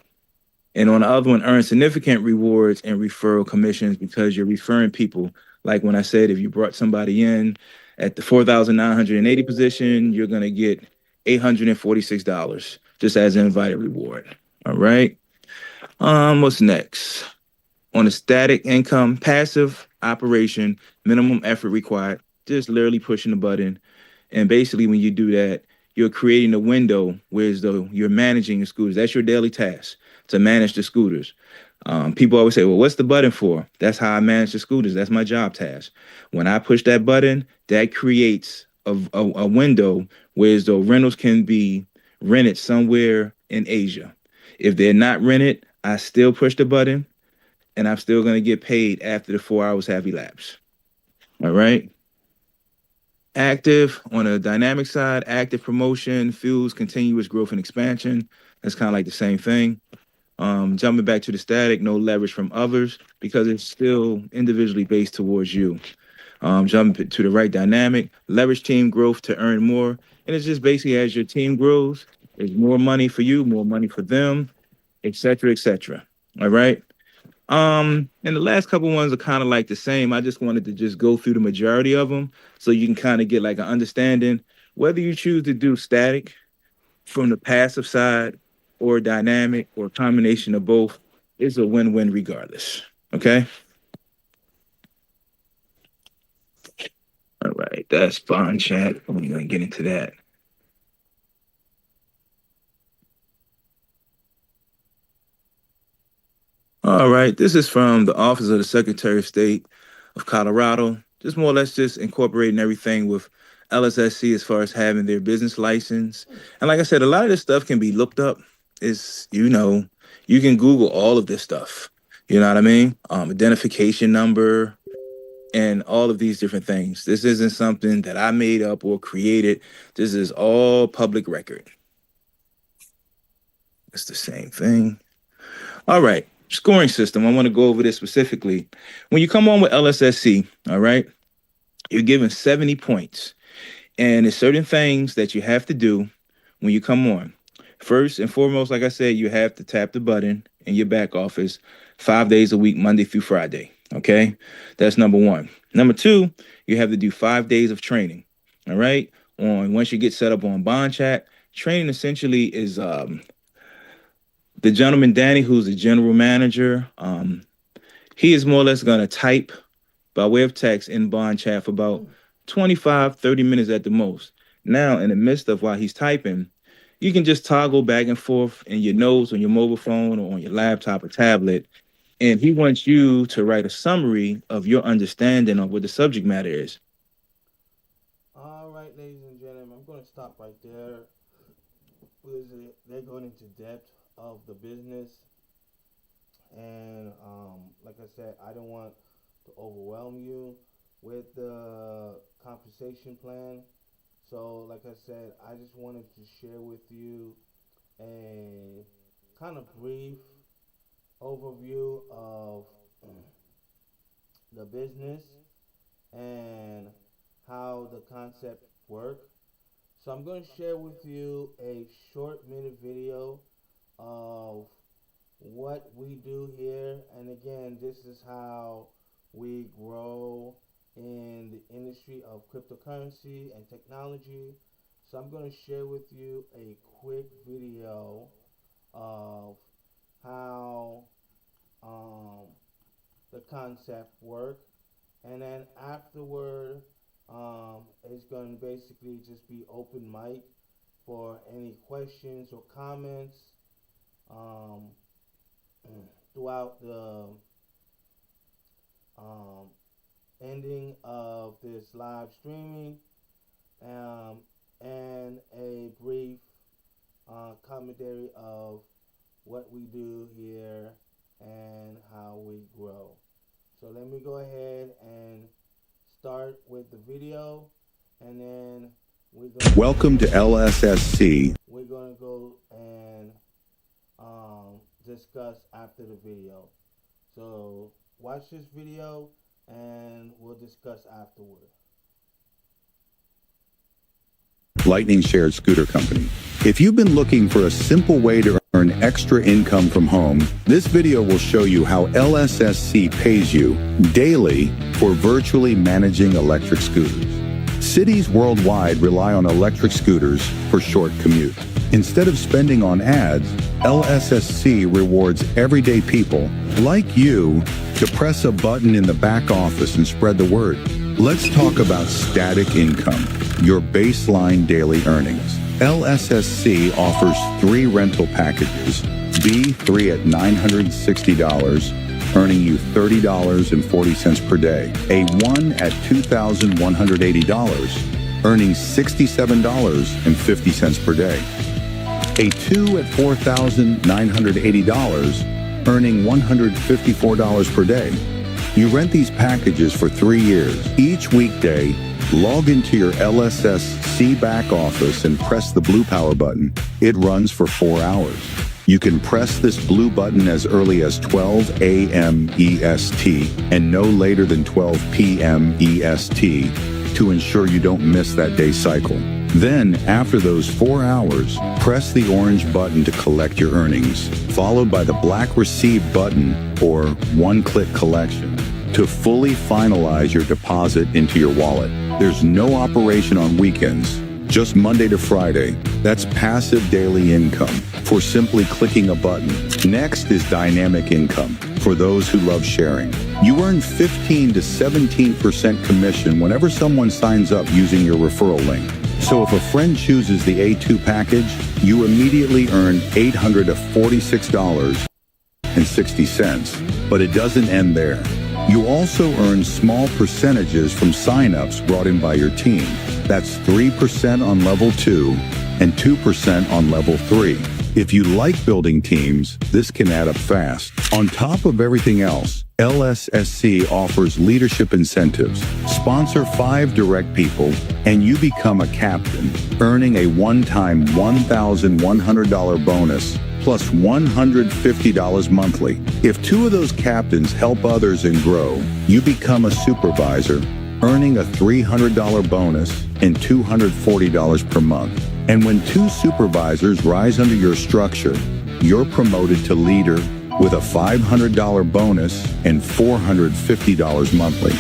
Speaker 2: And on the other one, earn significant rewards and referral commissions because you're referring people. Like when I said, if you brought somebody in at the 4,980 position, you're going to get $846 just as an invited reward. All right. What's next? On a static income, passive operation, minimum effort required, just literally pushing the button. And basically, when you do that, you're creating a window where as though you're managing the scooters. That's your daily task to manage the scooters. People always say, well, what's the button for? That's how I manage the scooters. That's my job task. When I push that button, that creates a window where as though rentals can be rented somewhere in Asia. If they're not rented, I still push the button and I'm still going to get paid after the 4 hours have elapsed. All right. Active on a dynamic side, active promotion fuels continuous growth and expansion. That's kind of like the same thing. Jumping back to the static, no leverage from others because it's still individually based towards you. Jumping to the right dynamic, leverage team growth to earn more. And it's just basically as your team grows, there's more money for you, more money for them, et cetera, et cetera. All right. And the last couple ones are kind of like the same. I just wanted to just go through the majority of them so you can kind of get like an understanding whether you choose to do static from the passive side or dynamic or a combination of both is a win-win regardless. Okay. All right. That's fine, chat. I'm going to get into that. All right, this is from the Office of the Secretary of State of Colorado. Just more or less just incorporating everything with LSSC as far as having their business license. And like I said, a lot of this stuff can be looked up. It's, you can Google all of this stuff. You know what I mean? Identification number and all of these different things. This isn't something that I made up or created. This is all public record. It's the same thing. All right. Scoring system. I want to go over this specifically. When you come on with LSSC, all right, you're given 70 points. And there's certain things that you have to do when you come on. First and foremost, like I said, you have to tap the button in your back office 5 days a week, Monday through Friday. Okay, that's number one. Number two, you have to do 5 days of training. All right. Once you get set up on Bond Chat, training essentially is the gentleman, Danny, who's the general manager, he is more or less going to type by way of text in Bond Chat for about 25, 30 minutes at the most. Now, in the midst of while he's typing, you can just toggle back and forth in your notes on your mobile phone or on your laptop or tablet. And he wants you to write a summary of your understanding of what the subject matter is.
Speaker 1: All right, ladies and gentlemen, I'm going to stop right there because they're going into depth of the business, and like I said, I don't want to overwhelm you with the compensation plan. So like I said, I just wanted to share with you a kind of brief overview of the business and how the concept work. So I'm going to share with you a short minute video of what we do here, and again, this is how we grow in the industry of cryptocurrency and technology. So I'm going to share with you a quick video of how the concept work, and then afterward it's going to basically just be open mic for any questions or comments throughout the ending of this live streaming, and a brief commentary of what we do here and how we grow. So let me go ahead and start with the video, and then
Speaker 7: Welcome to LSSC.
Speaker 1: We're going to go and discuss after the video. So watch this video and we'll discuss afterward.
Speaker 7: Lightning Shared Scooter Company. If you've been looking for a simple way to earn extra income from home, this video will show you how LSSC pays you daily for virtually managing electric scooters. Cities worldwide rely on electric scooters for short commutes. Instead of spending on ads, LSSC rewards everyday people like you to press a button in the back office and spread the word. Let's talk about static income, your baseline daily earnings. LSSC offers 3 rental packages, B3 at $960, earning you $30.40 per day, A1 at $2,180, earning $67.50 per day, A2 at $4,980, earning $154 per day. You rent these packages for 3 years. Each weekday, log into your LSSC back office and press the blue power button. It runs for 4 hours. You can press this blue button as early as 12 a.m. EST and no later than 12 p.m. EST to ensure you don't miss that day's cycle. Then, after those 4 hours, press the orange button to collect your earnings, followed by the black receive button or one-click collection to fully finalize your deposit into your wallet. There's no operation on weekends, just Monday to Friday. That's passive daily income for simply clicking a button. Next is dynamic income for those who love sharing. You earn 15 to 17% commission whenever someone signs up using your referral link. So if a friend chooses the A2 package, you immediately earn $846.60. But it doesn't end there. You also earn small percentages from signups brought in by your team. That's 3% on level 2 and 2% on level 3. If you like building teams, this can add up fast. On top of everything else, LSSC offers leadership incentives. Sponsor 5 direct people, and you become a captain, earning a one-time $1,100 bonus plus $150 monthly. If 2 of those captains help others and grow, you become a supervisor, earning a $300 bonus and $240 per month. And when 2 supervisors rise under your structure, you're promoted to leader with a $500 bonus and $450 monthly.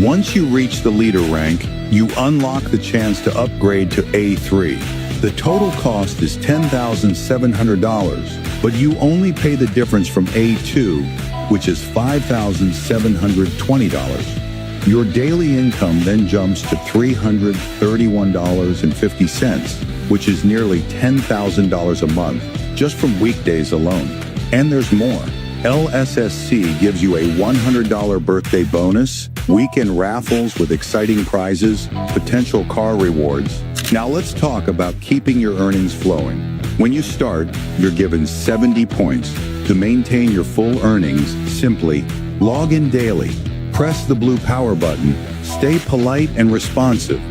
Speaker 7: Once you reach the leader rank, you unlock the chance to upgrade to A3. The total cost is $10,700, but you only pay the difference from A2, which is $5,720. Your daily income then jumps to $331.50, which is nearly $10,000 a month, just from weekdays alone. And there's more. LSSC gives you a $100 birthday bonus, weekend raffles with exciting prizes, potential car rewards. Now let's talk about keeping your earnings flowing. When you start, you're given 70 points. To maintain your full earnings, simply log in daily, press the blue power button, stay polite and responsive.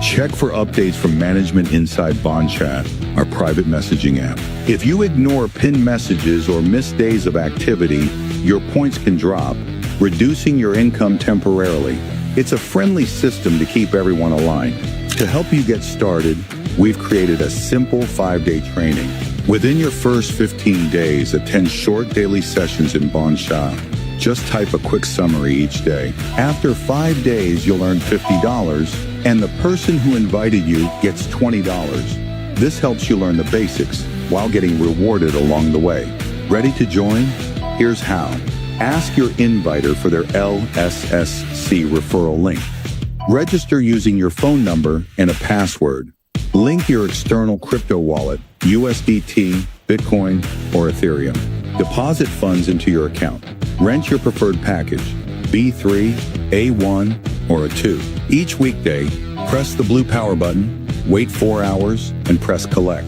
Speaker 7: Check for updates from management inside Bond Chat, our private messaging app. If you ignore pinned messages or miss days of activity, your points can drop, reducing your income temporarily. It's a friendly system to keep everyone aligned. To help you get started, we've created a simple 5-day training. Within your first 15 days, attend short daily sessions in Bond Chat. Just type a quick summary each day. After 5 days, you'll earn $50, and the person who invited you gets $20. This helps you learn the basics while getting rewarded along the way. Ready to join? Here's how. Ask your inviter for their LSSC referral link. Register using your phone number and a password. Link your external crypto wallet, USDT, Bitcoin, or Ethereum. Deposit funds into your account. Rent your preferred package, B3, A1, or a 2. Each weekday, press the blue power button, wait 4 hours, and press collect.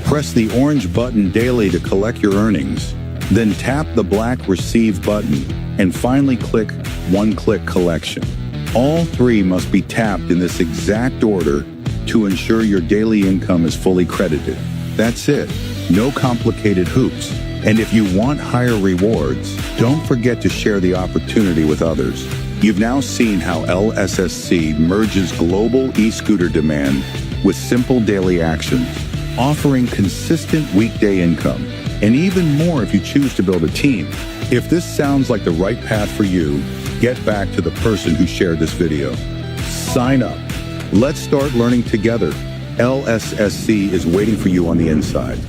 Speaker 7: Press the orange button daily to collect your earnings. Then tap the black receive button, and finally click one-click collection. All 3 must be tapped in this exact order to ensure your daily income is fully credited. That's it. No complicated hoops. And if you want higher rewards, don't forget to share the opportunity with others. You've now seen how LSSC merges global e-scooter demand with simple daily actions, offering consistent weekday income, and even more if you choose to build a team. If this sounds like the right path for you, get back to the person who shared this video. Sign up. Let's start learning together. LSSC is waiting for you on the inside.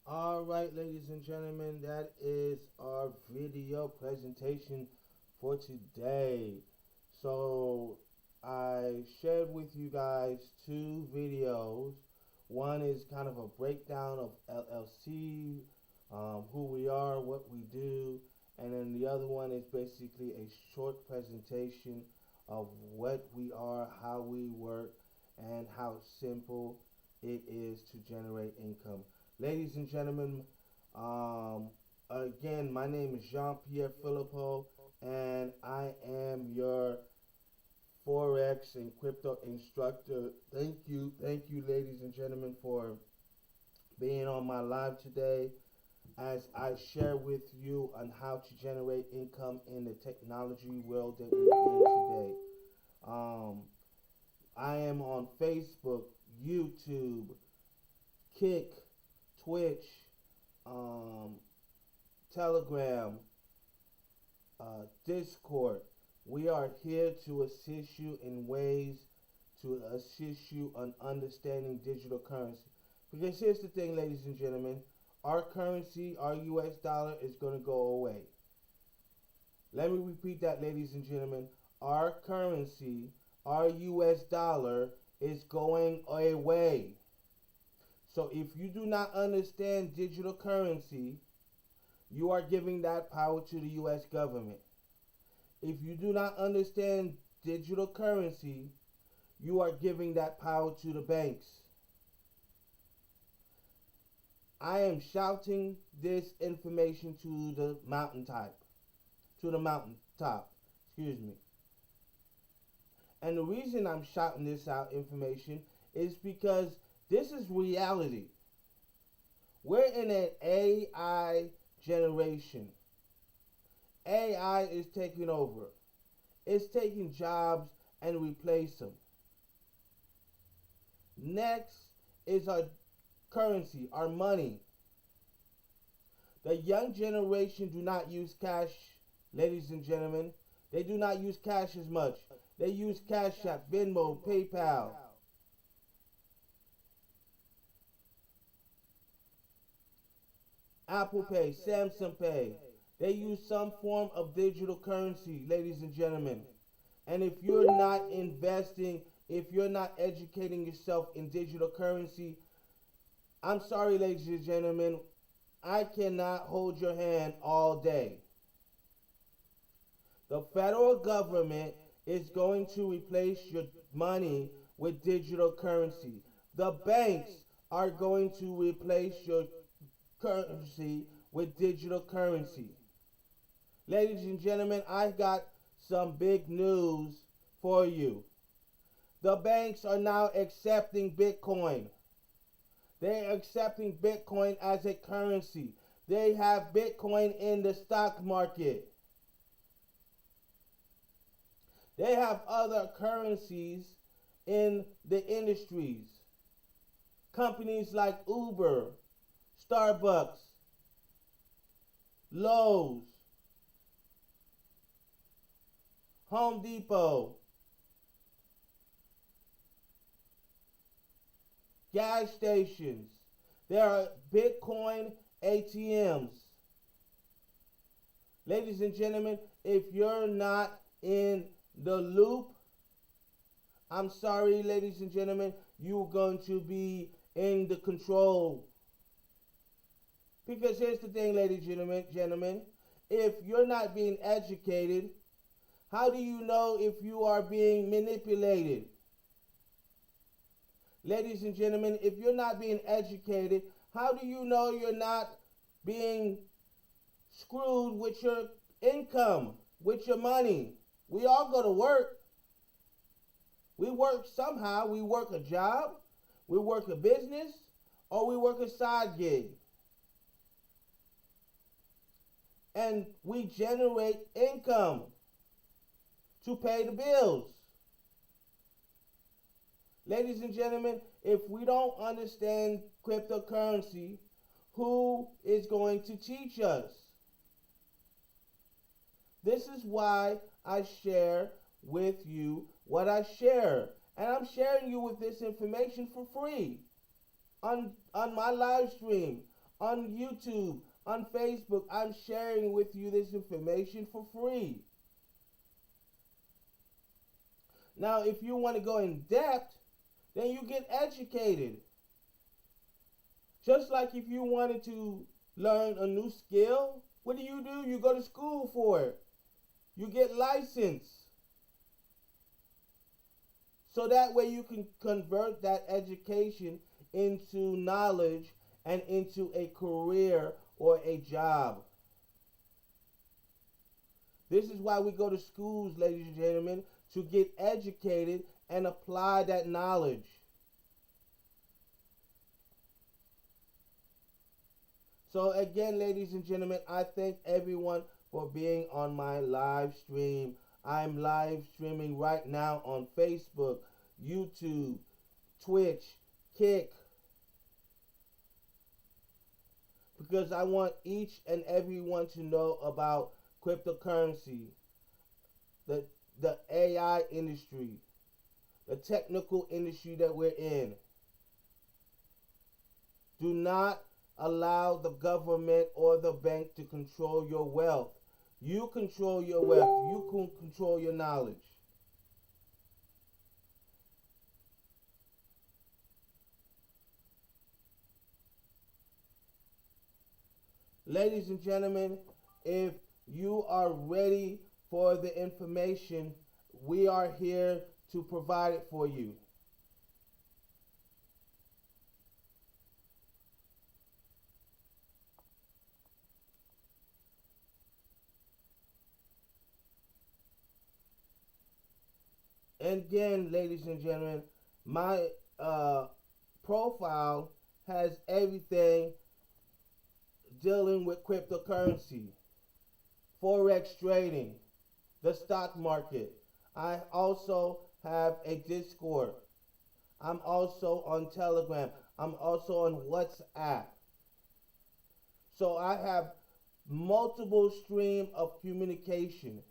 Speaker 1: All right, ladies and gentlemen, that is our video presentation for today. So I shared with you guys two videos. One is kind of a breakdown of LLC, who we are, what we do, and then the other one is basically a short presentation of what we are, how we work, and how simple it is to generate income. Ladies and gentlemen, again, my name is Jean-Pierre Philippeaux, and I am your Forex and crypto instructor. Thank you, ladies and gentlemen, for being on my live today as I share with you on how to generate income in the technology world that we're in today. I am on Facebook, YouTube, Kick, Twitch, Telegram, Discord. We are here to assist you in ways to assist you on understanding digital currency. Because here's the thing, ladies and gentlemen, our currency, our US dollar, is going to go away. Let me repeat that, ladies and gentlemen. Our currency, our US dollar, is going away. So if you do not understand digital currency, you are giving that power to the US government. If you do not understand digital currency, you are giving that power to the banks. I am shouting this information to the mountaintop, excuse me. And the reason I'm shouting this out information is because this is reality. We're in an AI generation. AI is taking over. It's taking jobs and replace them. Next is our currency, our money. The young generation do not use cash, ladies and gentlemen. They do not use cash as much. They use Cash App, Venmo, PayPal. Apple Pay, Samsung Pay. They use some form of digital currency, ladies and gentlemen. And if you're not investing, if you're not educating yourself in digital currency, I'm sorry, ladies and gentlemen, I cannot hold your hand all day. The federal government is going to replace your money with digital currency. The banks are going to replace your currency with digital currency. Ladies and gentlemen, I got some big news for you. The banks are now accepting Bitcoin. They're accepting Bitcoin as a currency. They have Bitcoin in the stock market. They have other currencies in the industries. Companies like Uber, Starbucks, Lowe's, Home Depot, gas stations. There are Bitcoin ATMs. Ladies and gentlemen, if you're not in the loop, I'm sorry, ladies and gentlemen, you're going to be in the control. Because here's the thing, ladies and gentlemen, if you're not being educated, how do you know if you are being manipulated? Ladies and gentlemen, if you're not being educated, how do you know you're not being screwed with your income, with your money? We all go to work. We work somehow. We work a job. We work a business or we work a side gig. And we generate income to pay the bills. Ladies and gentlemen, if we don't understand cryptocurrency, who is going to teach us? This is why I share with you what I share. And I'm sharing you with this information for free on my live stream, on YouTube, on Facebook. I'm sharing with you this information for free. Now, if you want to go in depth, then you get educated. Just like if you wanted to learn a new skill, what do? You go to school for it. You get licensed. So that way you can convert that education into knowledge and into a career or a job. This is why we go to schools, ladies and gentlemen, to get educated and apply that knowledge. So again, ladies and gentlemen, I thank everyone for being on my live stream. I'm live streaming right now on Facebook, YouTube, Twitch, Kick, because I want each and everyone to know about cryptocurrency, the AI industry, the technical industry that we're in. Do not allow the government or the bank to control your wealth. You control your wealth. You can control your knowledge. Ladies and gentlemen, if you are ready for the information, we are here to provide it for you. And again, ladies and gentlemen, my profile has everything dealing with cryptocurrency, forex trading, the stock market. I also have a Discord. I'm also on Telegram. I'm also on WhatsApp. So I have multiple streams of communication.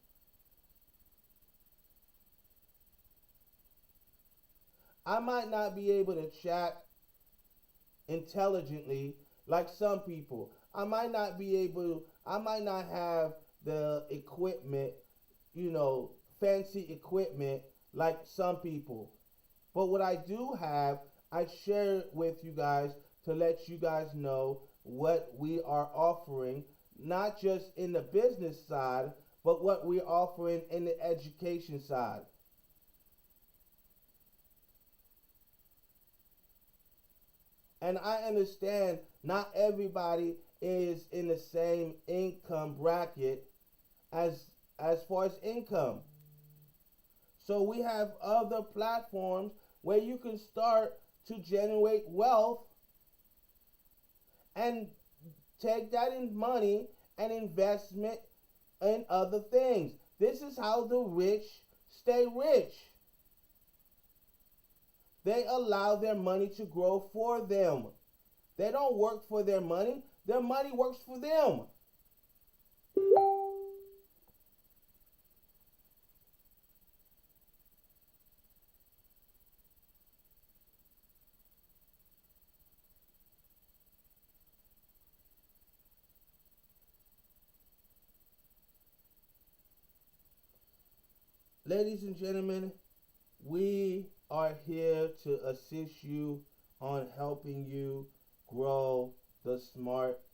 Speaker 1: I might not be able to chat intelligently like some people. I might not have the equipment, fancy equipment like some people. But what I do have, I share it with you guys to let you guys know what we are offering, not just in the business side, but what we're offering in the education side. And I understand not everybody is in the same income bracket as far as income. So we have other platforms where you can start to generate wealth and take that in money and investment in other things. This is how the rich stay rich. They allow their money to grow for them. They don't work for their money works for them. Ladies and gentlemen, we are here to assist you on helping you grow the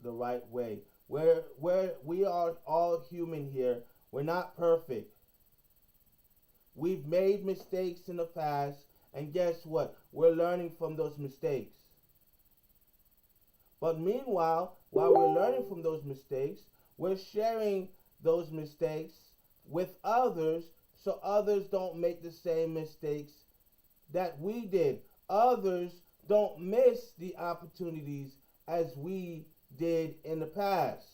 Speaker 1: right way. We are all human here. We're not perfect. We've made mistakes in the past, and guess what? We're learning from those mistakes. But meanwhile, while we're learning from those mistakes, we're sharing those mistakes with others so others don't make the same mistakes that we did. Others don't miss the opportunities as we did in the past.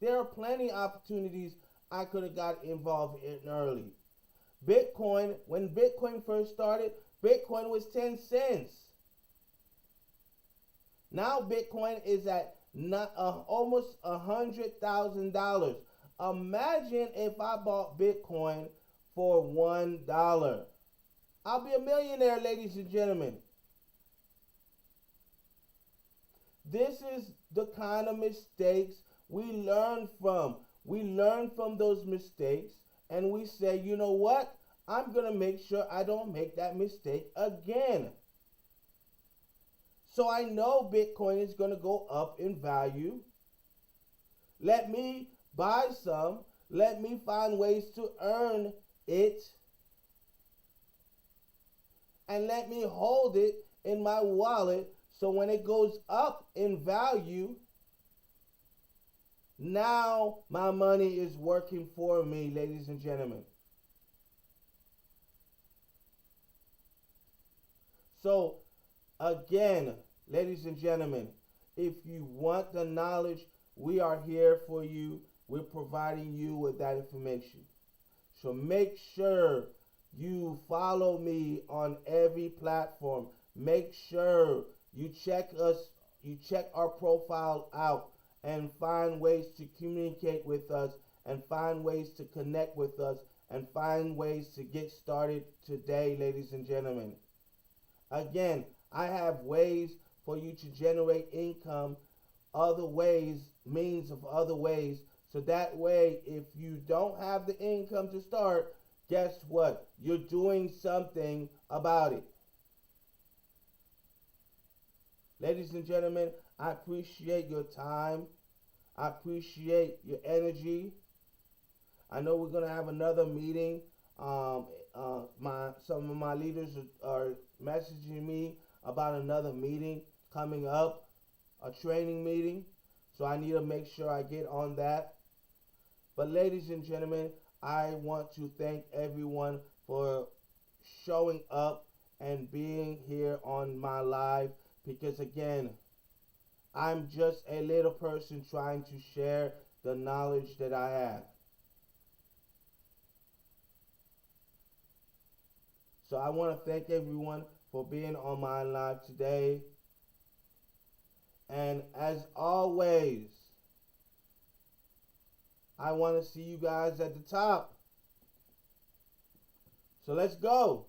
Speaker 1: There are plenty of opportunities I could have got involved in early. Bitcoin, when Bitcoin first started, Bitcoin was 10 cents. Now Bitcoin is at almost $100,000. Imagine if I bought Bitcoin for $1. I'll be a millionaire, ladies and gentlemen. This is the kind of mistakes we learn from. We learn from those mistakes and we say, you know what? I'm going to make sure I don't make that mistake again. So I know Bitcoin is going to go up in value. Let me buy some. Let me find ways to earn it. And let me hold it in my wallet so when it goes up in value, now my money is working for me, ladies and gentlemen. So again, ladies and gentlemen, if you want the knowledge, we are here for you. We're providing you with that information. So make sure you follow me on every platform. Make sure you check our profile out and find ways to communicate with us and find ways to connect with us and find ways to get started today, ladies and gentlemen. Again, I have ways for you to generate income, other ways, means of other ways. So that way, if you don't have the income to start, guess what? You're doing something about it. Ladies and gentlemen, I appreciate your time. I appreciate your energy. I know we're going to have another meeting. Some of my leaders are messaging me about another meeting coming up, a training meeting. So I need to make sure I get on that. But ladies and gentlemen, I want to thank everyone for showing up and being here on my live, because again, I'm just a little person trying to share the knowledge that I have. So I want to thank everyone for being on my live today. And as always, I want to see you guys at the top. So let's go.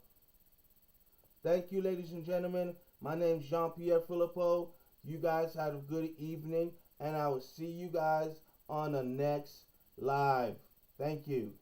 Speaker 1: Thank you, ladies and gentlemen. My name is Jean-Pierre Philippeaux. You guys have a good evening, and I will see you guys on the next live. Thank you.